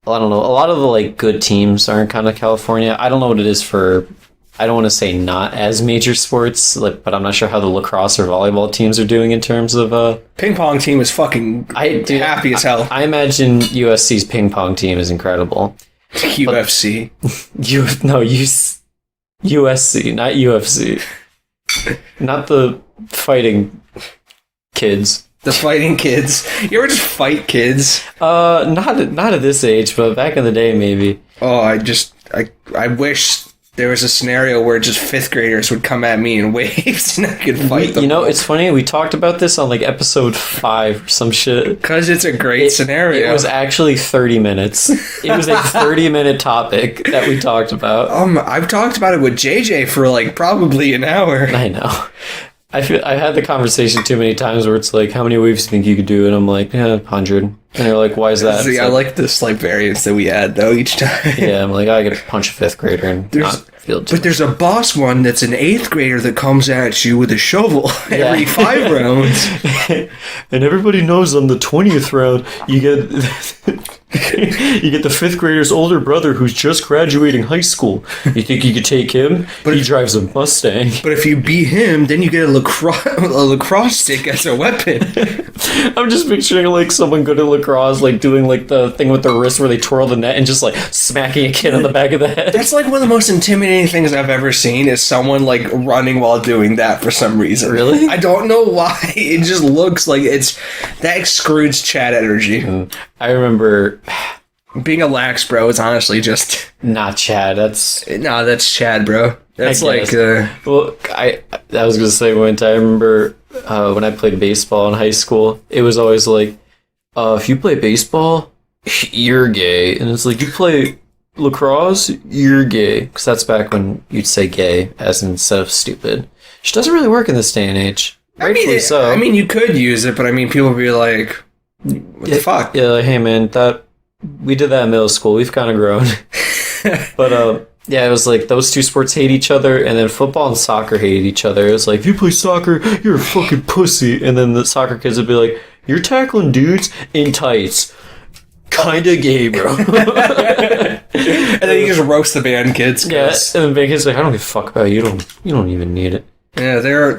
I don't know. A lot of the like good teams are in kind of California. I don't know what it is for. I don't want to say not as major sports, like, but I'm not sure how the lacrosse or volleyball teams are doing in terms of ping pong team is fucking happy as hell. I imagine USC's ping pong team is incredible. UFC. USC, not UFC. Not the fighting kids. The fighting kids. You ever just fight kids? Not at this age, but back in the day, maybe. Oh, I wish there was a scenario where just fifth graders would come at me in waves and I could fight them. You know, it's funny. We talked about this on like episode 5 or some shit. Because it's a great scenario. It was actually 30 minutes. It was a 30-minute topic that we talked about. I've talked about it with JJ for like probably an hour. I know. I had the conversation too many times where it's like, how many waves do you think you could do? And I'm like, 100. And they're like, why is that? See, I like the slight variance that we add, though, each time. Yeah, I'm like, I gotta punch a 5th grader and not feel too But there's a boss one that's an 8th grader that comes at you with a shovel every 5 rounds. And everybody knows on the 20th round, you get the 5th grader's older brother who's just graduating high school. You think you could take him? But he drives a Mustang. But if you beat him, then you get a lacrosse stick as a weapon. I'm just picturing like someone good at lacrosse, like doing like the thing with the wrist where they twirl the net and just like smacking a kid on the back of the head. That's like one of the most intimidating things I've ever seen is someone like running while doing that for some reason. Really? I don't know why. It just looks like that exudes Chad energy. I remember being a lax bro is honestly just not Chad. That's Chad, bro. That's like well, I was gonna say one time. I remember when I played baseball in high school, it was always like, if you play baseball, you're gay, and it's like you play lacrosse, you're gay, because that's back when you'd say gay as instead of stupid, which doesn't really work in this day and age. Rightfully so. I mean, you could use it, but I mean, people would be like, what the fuck? Yeah, like, hey man, we did that in middle school. We've kind of grown. But yeah, it was like those two sports hate each other, and then football and soccer hated each other. It was like, if you play soccer, you're a fucking pussy. And then the soccer kids would be like, you're tackling dudes in tights. Kinda gay, bro. And then you just roast the band kids. Yeah, and the band kids like, I don't give a fuck about you. You don't even need it. Yeah, they're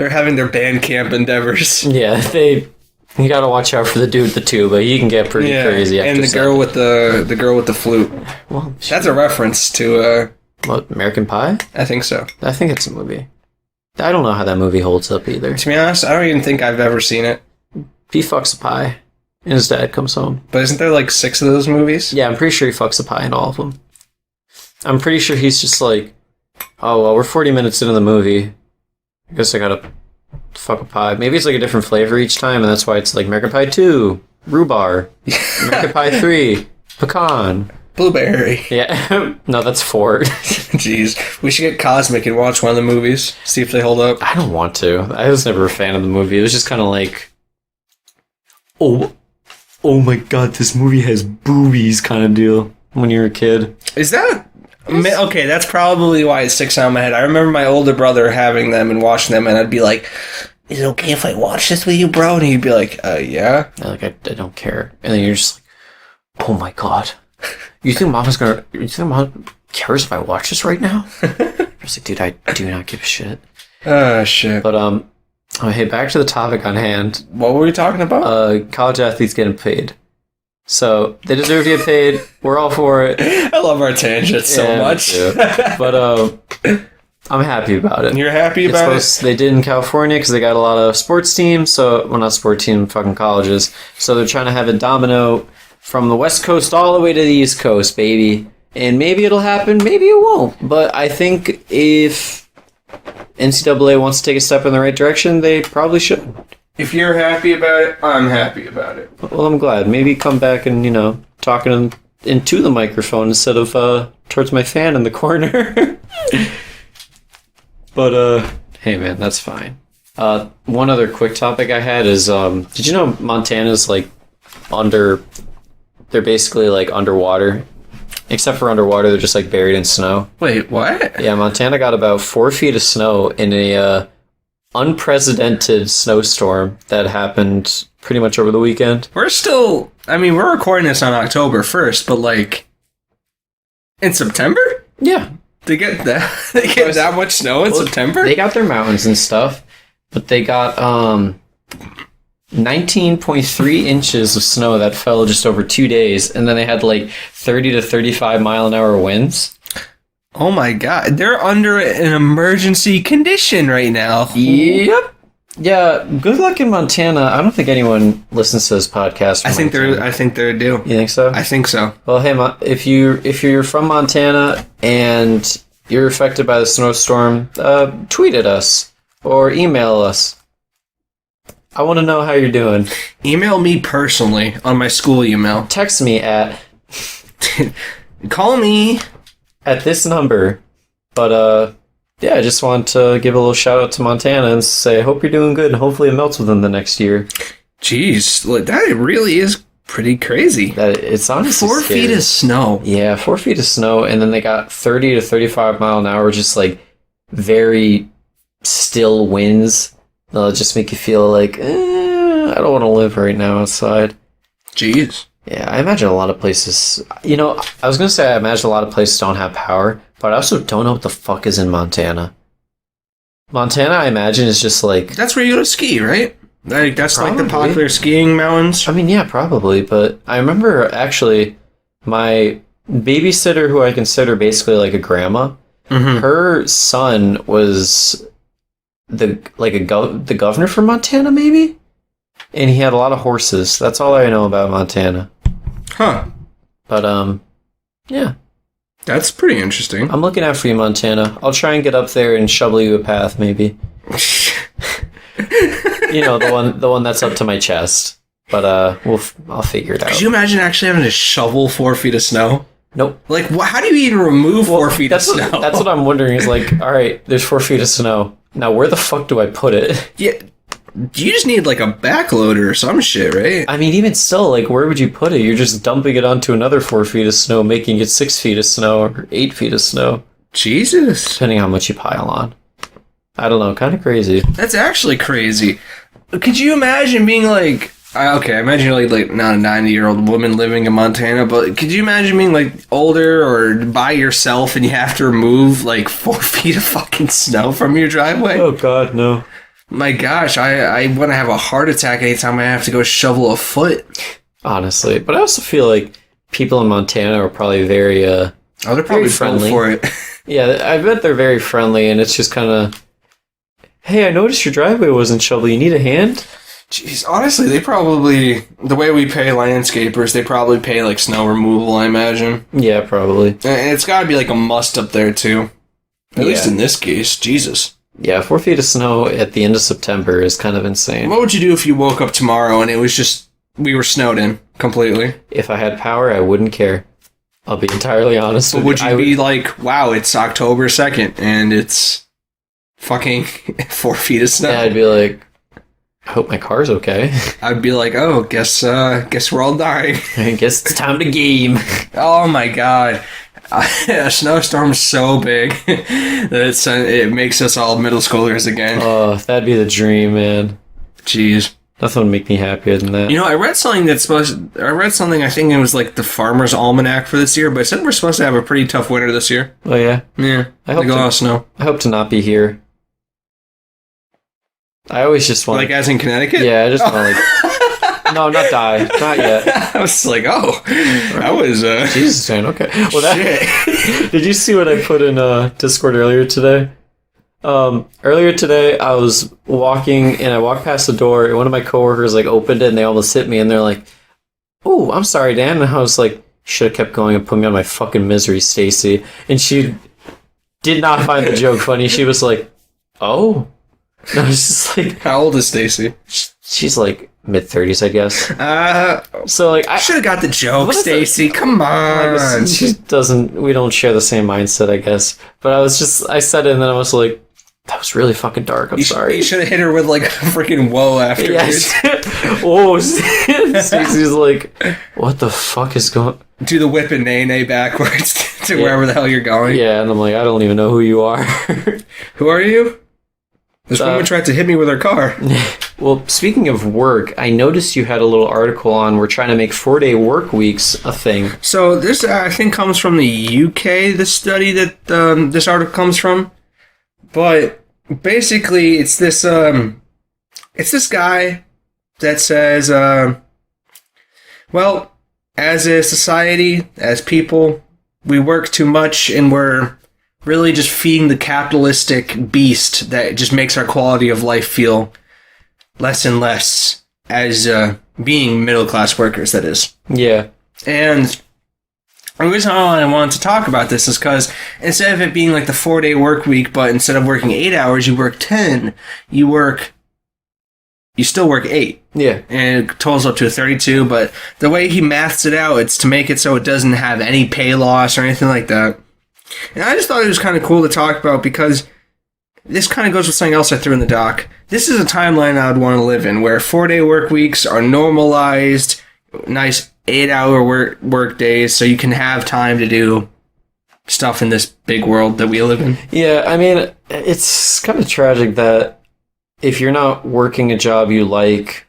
having their band camp endeavors. Yeah, you gotta watch out for the dude with the tuba. He can get pretty crazy. After and the girl with the flute. Well, that's a reference to what, American Pie? I think so. I think it's a movie. I don't know how that movie holds up either. To be honest, I don't even think I've ever seen it. He fucks a pie, and his dad comes home. But isn't there like 6 of those movies? Yeah, I'm pretty sure he fucks a pie in all of them. I'm pretty sure he's just like, oh, well, we're 40 minutes into the movie. I guess I gotta fuck a pie. Maybe it's like a different flavor each time, and that's why it's like American Pie 2, rhubarb, American Pie 3, pecan. Blueberry. Yeah. No, that's 4. Jeez. We should get Cosmic and watch one of the movies. See if they hold up. I don't want to. I was never a fan of the movie. It was just kind of like, oh my god, this movie has boobies kind of deal when you're a kid. Is that... Okay, that's probably why it sticks out in my head. I remember my older brother having them and watching them, and I'd be like, is it okay if I watch this with you, bro? And he'd be like, yeah. Like, I don't care. And then you're just like, oh my god. You think mom cares if I watch this right now? I was like, dude, I do not give a shit. Shit. But, hey, back to the topic on hand. What were we talking about? College athletes getting paid. So, they deserve to get paid. We're all for it. I love our tangents so much. But, I'm happy about it. You're happy about it? They did in California because they got a lot of sports teams. Well, not sports team, fucking colleges. So, they're trying to have it domino from the West Coast all the way to the East Coast, baby. And maybe it'll happen, maybe it won't. But I think if NCAA wants to take a step in the right direction, they probably should. If you're happy about it, I'm happy about it. Well, I'm glad. Maybe come back and, talking into the microphone instead of towards my fan in the corner. But, hey, man, that's fine. One other quick topic I had is, did you know Montana's, they're basically, underwater. Except for underwater, they're just, buried in snow. Wait, what? Yeah, Montana got about 4 feet of snow in a unprecedented snowstorm that happened pretty much over the weekend. We're recording this on October 1st, but, in September? Yeah. They get that much snow in September? They got their mountains and stuff, but they got, 19.3 inches of snow that fell just over 2 days, and then they had 30 to 35 mile an hour winds. Oh my god, they're under an emergency condition right now. Yep. Yeah, good luck in Montana. I don't think anyone listens to this podcast. I think they're due. You think so? I think so. Well, hey, if you're from Montana and you're affected by the snowstorm, tweet at us or email us. I want to know how you're doing. Email me personally on my school email. Text me at... Call me. At this number. But, yeah, I just want to give a little shout out to Montana and say, I hope you're doing good, and hopefully it melts within the next year. Jeez, that really is pretty crazy. It's honestly 4 feet of snow. Yeah, 4 feet of snow, and then they got 30 to 35 mile an hour, just, very still winds. They'll just make you feel I don't want to live right now outside. Jeez. Yeah, I imagine a lot of places... I was going to say I imagine a lot of places don't have power, but I also don't know what the fuck is in Montana. Montana, I imagine, is just That's where you go to ski, right? That's probably. The popular skiing mountains? I mean, yeah, probably, but I remember, actually, my babysitter, who I consider basically a grandma, her son was... the governor from Montana, maybe? And he had a lot of horses. That's all I know about Montana. Huh. But, yeah. That's pretty interesting. I'm looking out for you, Montana. I'll try and get up there and shovel you a path, maybe. The one that's up to my chest. But, I'll figure it out. Could you imagine actually having to shovel 4 feet of snow? Nope. How do you even remove 4 feet of snow? That's what I'm wondering is all right, there's 4 feet of snow. Now, where the fuck do I put it? Yeah, you just need a backloader or some shit, right? I mean, even still, where would you put it? You're just dumping it onto another 4 feet of snow, making it 6 feet of snow or 8 feet of snow. Jesus. Depending on how much you pile on. I don't know, kind of crazy. That's actually crazy. Could you imagine being okay, I imagine you're not a 90-year-old woman living in Montana, but could you imagine being older or by yourself and you have to remove 4 feet of fucking snow from your driveway? Oh god, no. My gosh, I want to have a heart attack anytime I have to go shovel a foot. Honestly, but I also feel people in Montana are probably very they're probably friendly for it. Yeah, I bet they're very friendly, and it's just kind of hey, I noticed your driveway wasn't shoveled. You need a hand? Jeez, honestly, they probably, the way we pay landscapers, they probably pay like snow removal, I imagine. Yeah, probably. And it's got to be like a must up there too. At least in this case, Jesus. Yeah, 4 feet of snow at the end of September is kind of insane. What would you do if you woke up tomorrow and it was just, we were snowed in completely? If I had power, I wouldn't care. I'll be entirely honest with you. Would you be like, wow, it's October 2nd and it's fucking 4 feet of snow? Yeah, I'd be like, I hope my car's okay. I'd be like, oh, guess we're all dying. I guess it's time to game. Oh my god. A snowstorm's so big that it makes us all middle schoolers again. Oh, that'd be the dream, man. Jeez. Nothing would make me happier than that. You know, I read something, I think it was like the Farmer's Almanac for this year, but it said we're supposed to have a pretty tough winter this year. Oh, yeah? Yeah. I hope like a lot of snow. I hope to not be here. I always just want... Like as in Connecticut? Yeah, I just want to like... No, not die. Not yet. I was like, oh, that was... Jesus, man, okay. Well, that... Did you see what I put in Discord earlier today? Earlier today, I was walking, and I walked past the door, and one of my coworkers like opened it, and they almost hit me, and they're like, "Oh, I'm sorry, Dan." And I was like, "Should have kept going and put me on my fucking misery, Stacy." And she did not find the joke funny. She was like, "Oh." And I was just like, how old is Stacy? She's like mid-30s, I guess. So like, I should have got the joke, Stacy. Come on. She doesn't. We don't share the same mindset, I guess. But I said it, and then I was like, that was really fucking dark. I'm sorry. You should have hit her with like a freaking whoa afterwards. Yes. Oh, Stacey's like, what the fuck is going? Do the whip and nay backwards to wherever the hell you're going. Yeah, and I'm like, I don't even know who you are. Who are you? This woman tried to hit me with her car. Well, speaking of work, I noticed you had a little article on we're trying to make 4-day work weeks a thing. So this, I think, comes from the UK, the study that this article comes from. But basically, it's this guy that says, well, as a society, as people, we work too much and we're really just feeding the capitalistic beast that just makes our quality of life feel less and less as being middle-class workers, that is. Yeah. And the reason I wanted to talk about this is because instead of it being like the 4-day work week, but instead of working 8 hours, you work 10, you still work 8. Yeah. And it totals up to 32, but the way he maths it out, it's to make it so it doesn't have any pay loss or anything like that. And I just thought it was kind of cool to talk about because this kind of goes with something else I threw in the doc. This is a timeline I would want to live in where 4-day work weeks are normalized, nice 8-hour work days, so you can have time to do stuff in this big world that we live in. Yeah, I mean, it's kind of tragic that if you're not working a job you like,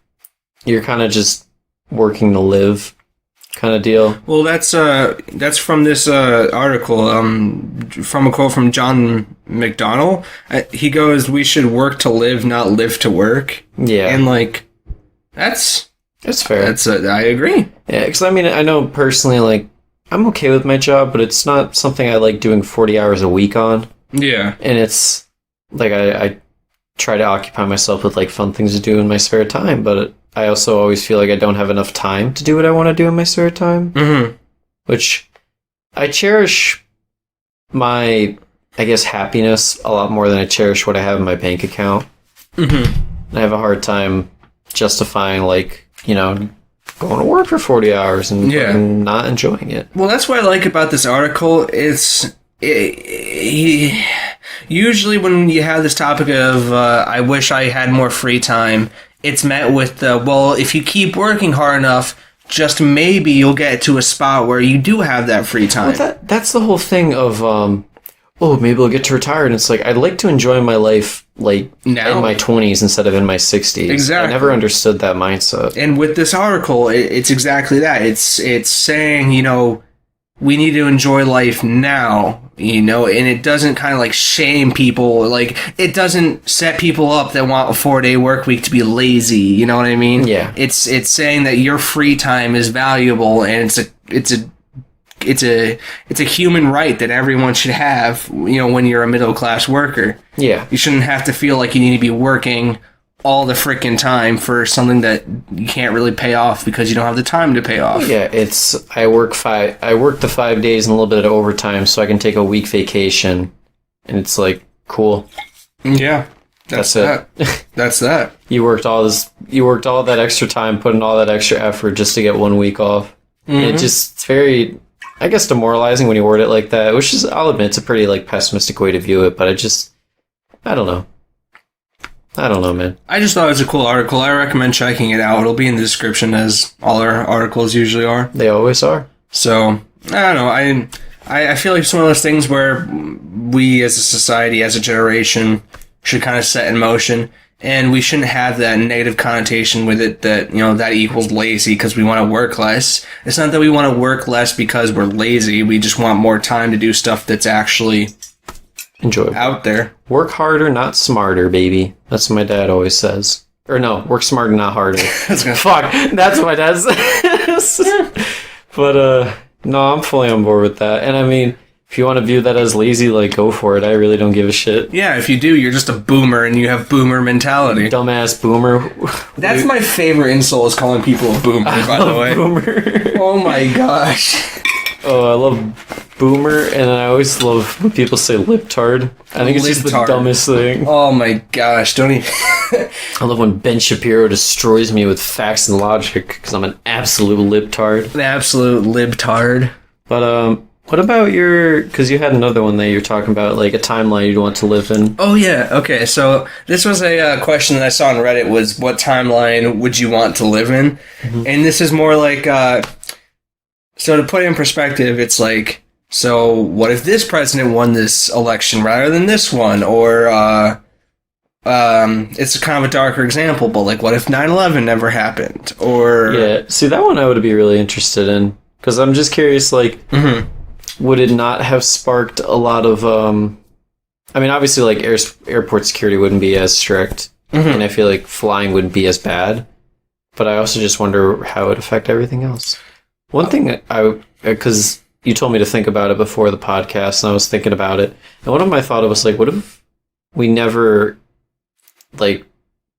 you're kind of just working to live kind of deal. Well, that's from this article, from a quote from John McDonnell. He goes, "We should work to live, not live to work." Yeah. And like, that's fair. I agree. Yeah, because I mean, I know personally, like, I'm okay with my job, but it's not something I like doing 40 hours a week on. Yeah. And it's like I try to occupy myself with like fun things to do in my spare time, but I also always feel like I don't have enough time to do what I want to do in my spare time. Mm-hmm. Which I cherish my, I guess, happiness a lot more than I cherish what I have in my bank account. Mm-hmm. And I have a hard time justifying, like, you know, going to work for 40 hours and not enjoying it. Well, that's what I like about this article. Usually when you have this topic of I wish I had more free time, it's met with well, if you keep working hard enough, just maybe you'll get to a spot where you do have that free time. Well, that's the whole thing of maybe I'll get to retire, and it's like I'd like to enjoy my life like now in my 20s instead of in my 60s. Exactly. I never understood that mindset. And with this article, it's exactly that. It's saying, you know, we need to enjoy life now, you know, and it doesn't kind of like shame people. Like, it doesn't set people up that want a 4-day work week to be lazy. You know what I mean? Yeah. It's saying that your free time is valuable, and it's a it's a human right that everyone should have, when you're a middle class worker. Yeah. You shouldn't have to feel like you need to be working all the freaking time for something that you can't really pay off because you don't have the time to pay off. Yeah, I work the 5 days and a little bit of overtime so I can take a week vacation, and it's like cool. Yeah. That's that. That's that. You worked all that extra time, put in all that extra effort just to get 1 week off. Mm-hmm. It's very, I guess, demoralizing when you word it like that, which is, I'll admit, it's a pretty like pessimistic way to view it, but I don't know. I don't know, man. I just thought it was a cool article. I recommend checking it out. It'll be in the description, as all our articles usually are. They always are. So, I don't know. I feel like it's one of those things where we as a society, as a generation, should kind of set in motion. And we shouldn't have that negative connotation with it that, that equals lazy because we want to work less. It's not that we want to work less because we're lazy. We just want more time to do stuff that's actually enjoyable out there. Work harder, not smarter, baby. That's what my dad always says. Or no, work smarter, not harder. Fuck, that's what my dad says. But, no, I'm fully on board with that. And I mean, if you want to view that as lazy, like, go for it. I really don't give a shit. Yeah, if you do, you're just a boomer and you have boomer mentality. Dumbass boomer. That's my favorite insult, is calling people a boomer, by the way. Boomer. Oh my gosh. Oh, I love boomer, and I always love when people say libtard. I think it's just the dumbest thing. Oh my gosh, don't even... I love when Ben Shapiro destroys me with facts and logic, because I'm an absolute libtard. An absolute libtard. But, what about because you had another one that you're talking about, like a timeline you'd want to live in. Oh, yeah. Okay, so this was a question that I saw on Reddit, was what timeline would you want to live in? Mm-hmm. And this is more like, so to put it in perspective, it's like, so what if this president won this election rather than this one? Or, it's kind of a darker example, but like, what if 9/11 never happened? Or... Yeah, see, that one I would be really interested in, because I'm just curious, like... Mm-hmm. Would it not have sparked a lot of, I mean, obviously, like, airport security wouldn't be as strict, mm-hmm. and I feel like flying wouldn't be as bad, but I also just wonder how it would affect everything else. One thing because you told me to think about it before the podcast, and I was thinking about it, and one of my thoughts was, like, what if we never, like,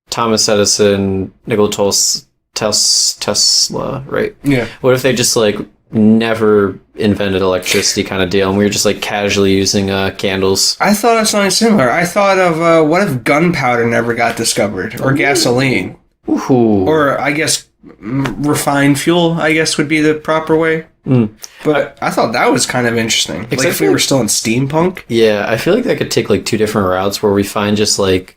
Thomas Edison, Nikola Tesla, right? Yeah. What if they just, like, never invented electricity kind of deal, and we were just like casually using candles? I thought of something similar. I thought of what if gunpowder never got discovered, or gasoline. Ooh. Or I guess refined fuel, I guess, would be the proper way. But I thought that was kind of interesting. Like if we were still in steampunk. Yeah, I feel like that could take like two different routes, where we find just like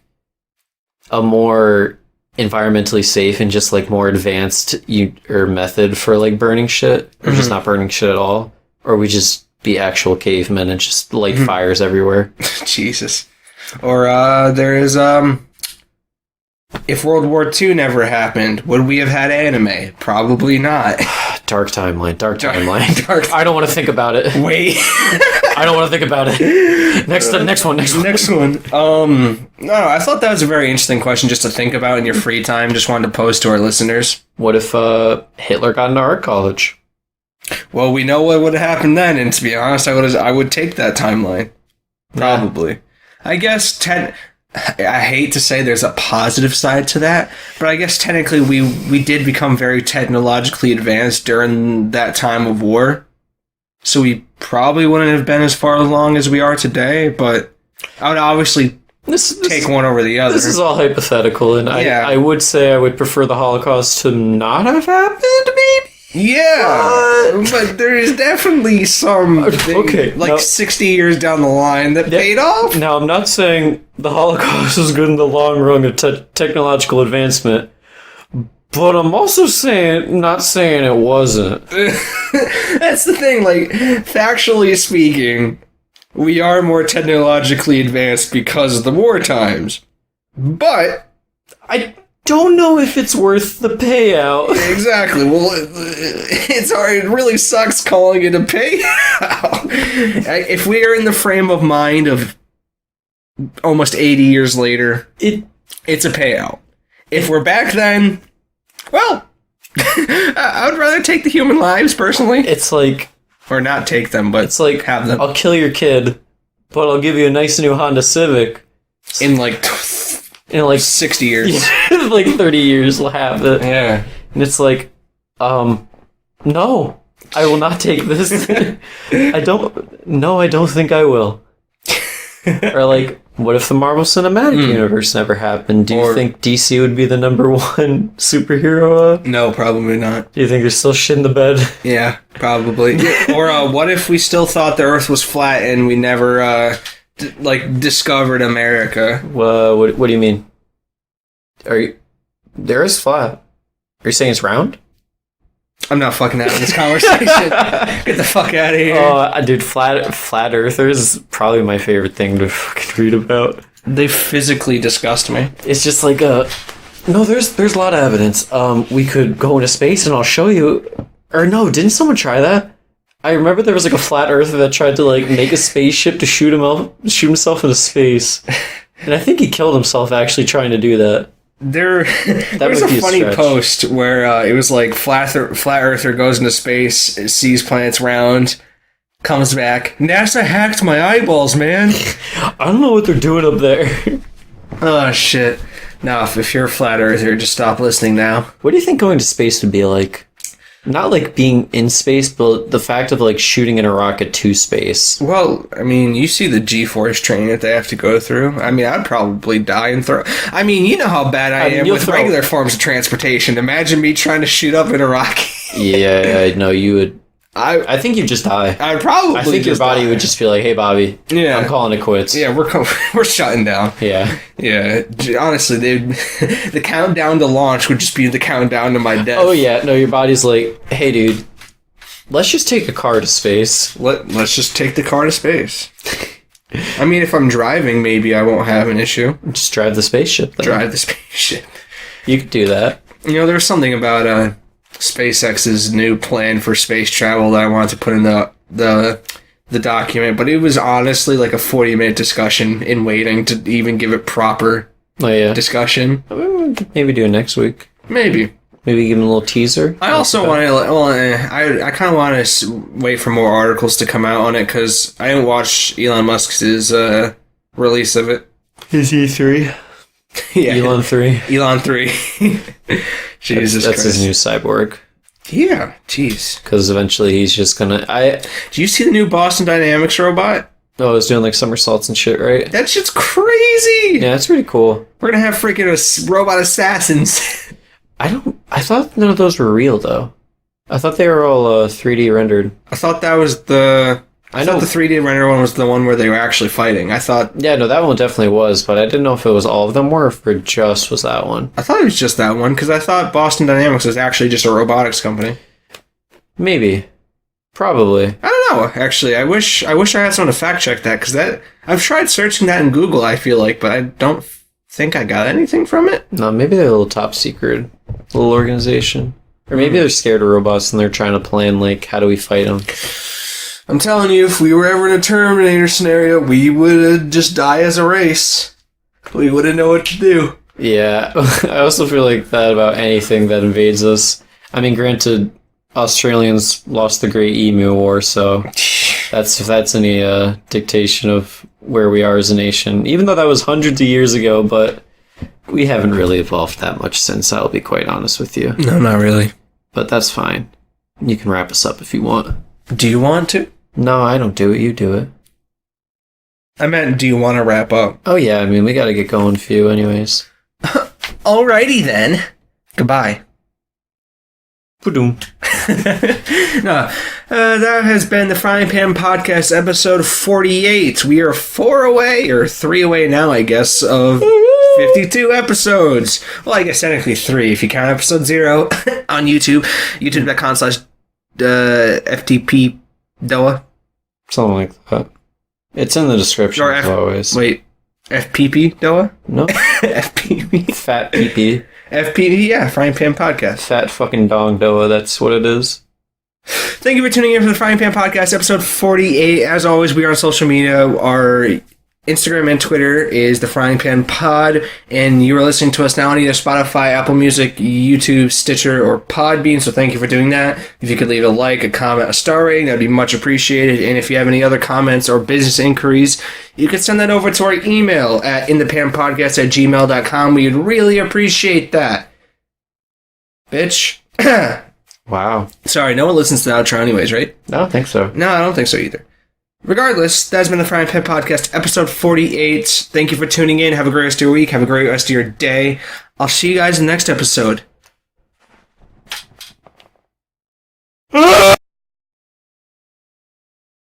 a more environmentally safe and just like more advanced method for like burning shit, or just not burning shit at all, or we just be actual cavemen and just light fires everywhere. Jesus. Or there is if World War II never happened, would we have had anime? Probably not. Dark timeline. I don't want to think about it. Wait. I don't want to think about it. Next one. No, I thought that was a very interesting question just to think about in your free time. Just wanted to pose to our listeners. What if Hitler got into art college? Well, we know what would have happened then, and to be honest, I would take that timeline. Probably. Yeah. I guess I hate to say there's a positive side to that, but I guess technically we did become very technologically advanced during that time of war. So we probably wouldn't have been as far along as we are today, but I would obviously take one over the other. This is all hypothetical, and I would say I would prefer the Holocaust to not have happened, maybe? Yeah, but there is definitely some 60 years down the line that paid off. Now, I'm not saying the Holocaust was good in the long run of technological advancement, but I'm also not saying it wasn't. That's the thing, like, factually speaking, we are more technologically advanced because of the war times. But I don't know if it's worth the payout. Exactly. Well, it really sucks calling it a payout. If we are in the frame of mind of almost 80 years later, it's a payout. If we're back then, well, I would rather take the human lives, personally. It's like, Or not take them, but It's like, have them. I'll kill your kid, but I'll give you a nice new Honda Civic. In like 60 years. Like 30 years, we'll have it. Yeah. And it's like, no, I will not take this. I don't think I will. Or like, what if the Marvel Cinematic Universe never happened? Do you think DC would be the number one superhero? No, probably not. Do you think there's still shit in the bed? Yeah, probably. Or what if we still thought the Earth was flat and we never discovered America? What do you mean? There is flat. Are you saying it's round? I'm not fucking having this conversation. Get the fuck out of here. Oh, dude, flat earthers is probably my favorite thing to fucking read about. They physically disgust me. It's just like no, there's a lot of evidence. We could go into space and I'll show you. Or no, didn't someone try that? I remember there was like a flat earther that tried to like make a spaceship to shoot himself into space. And I think he killed himself actually trying to do that. There was a funny post where it was like flat earther goes into space, sees planets round, comes back. NASA hacked my eyeballs, man. I don't know what they're doing up there. Oh shit. No, if you're a flat earther, just stop listening now. What do you think going to space would be like? Not like being in space, but the fact of like shooting in a rocket to space. Well, I mean, you see the G-force training that they have to go through. I mean, I'd probably die and throw... I mean, you know how bad I am with regular forms of transportation. Imagine me trying to shoot up in a rocket. Yeah, no, you would... I think you'd just die. I'd probably I think your body would just be like, hey, Bobby, I'm calling it quits. Yeah, we're shutting down. Yeah. Yeah, honestly, the countdown to launch would just be the countdown to my death. Oh, yeah, no, your body's like, hey, dude, let's just take a car to space. Let's just take the car to space. I mean, if I'm driving, maybe I won't have an issue. Just drive the spaceship, then. Drive the spaceship. You could do that. You know, there was something about SpaceX's new plan for space travel that I wanted to put in the document, but it was honestly like a 40-minute discussion in waiting to even give it proper discussion. Maybe do it next week. Maybe give them a little teaser. I also want to. Well, I kind of want to wait for more articles to come out on it because I didn't watch Elon Musk's release of it. His E3. Yeah, Elon 3. Elon 3. Jesus That's Christ. his new cyborg. Yeah, jeez. Because eventually he's just gonna... Do you see the new Boston Dynamics robot? Oh, it's doing like somersaults and shit, right? That shit's crazy! Yeah, it's pretty cool. We're gonna have freaking robot assassins. I thought none of those were real, though. I thought they were all 3D rendered. I thought that was I thought the 3D render one was the one where they were actually fighting. I thought... Yeah, no, that one definitely was, but I didn't know if it was all of them or if it just was that one. I thought it was just that one, because I thought Boston Dynamics was actually just a robotics company. Maybe. Probably. I don't know, actually. I wish I had someone to fact check that, because I've tried searching that in Google, I feel like, but I don't think I got anything from it. No, maybe they're a little top secret. Little organization. Or maybe they're scared of robots and they're trying to plan, like, how do we fight them? I'm telling you, if we were ever in a Terminator scenario, we would just die as a race. We wouldn't know what to do. Yeah, I also feel like that about anything that invades us. I mean, granted, Australians lost the Great Emu War, so if that's any dictation of where we are as a nation. Even though that was hundreds of years ago, but we haven't really evolved that much since, I'll be quite honest with you. No, not really. But that's fine. You can wrap us up if you want. Do you want to? No, I don't do it. You do it. I meant, do you want to wrap up? Oh, yeah. I mean, we got to get going for you anyways. Alrighty then. Goodbye. Ba-doom. That has been the Frying Pan Podcast, episode 48. We are 4 away, or 3 away now, I guess, of 52 episodes. Well, I guess technically 3 if you count episode 0 on YouTube. YouTube.com/FTP DOA. Something like that. It's in the description as always. Wait, FPP DOA? No. FPP. Fat PP. FPP, yeah, Frying Pan Podcast. Fat fucking dong doa, that's what it is. Thank you for tuning in for the Frying Pan Podcast, episode 48. As always, we are on social media. Our Instagram and Twitter is the Frying Pan Pod, and you are listening to us now on either Spotify, Apple Music, YouTube, Stitcher, or Podbean, so thank you for doing that. If you could leave a like, a comment, a star rating, that would be much appreciated, and if you have any other comments or business inquiries, you could send that over to our email at inthepanpodcast@gmail.com. We'd really appreciate that. Bitch. Wow. Sorry, no one listens to the outro anyways, right? I don't think so. No, I don't think so either. Regardless, that's been the Frying Pan Podcast, episode 48. Thank you for tuning in. Have a great rest of your week. Have a great rest of your day. I'll see you guys in the next episode.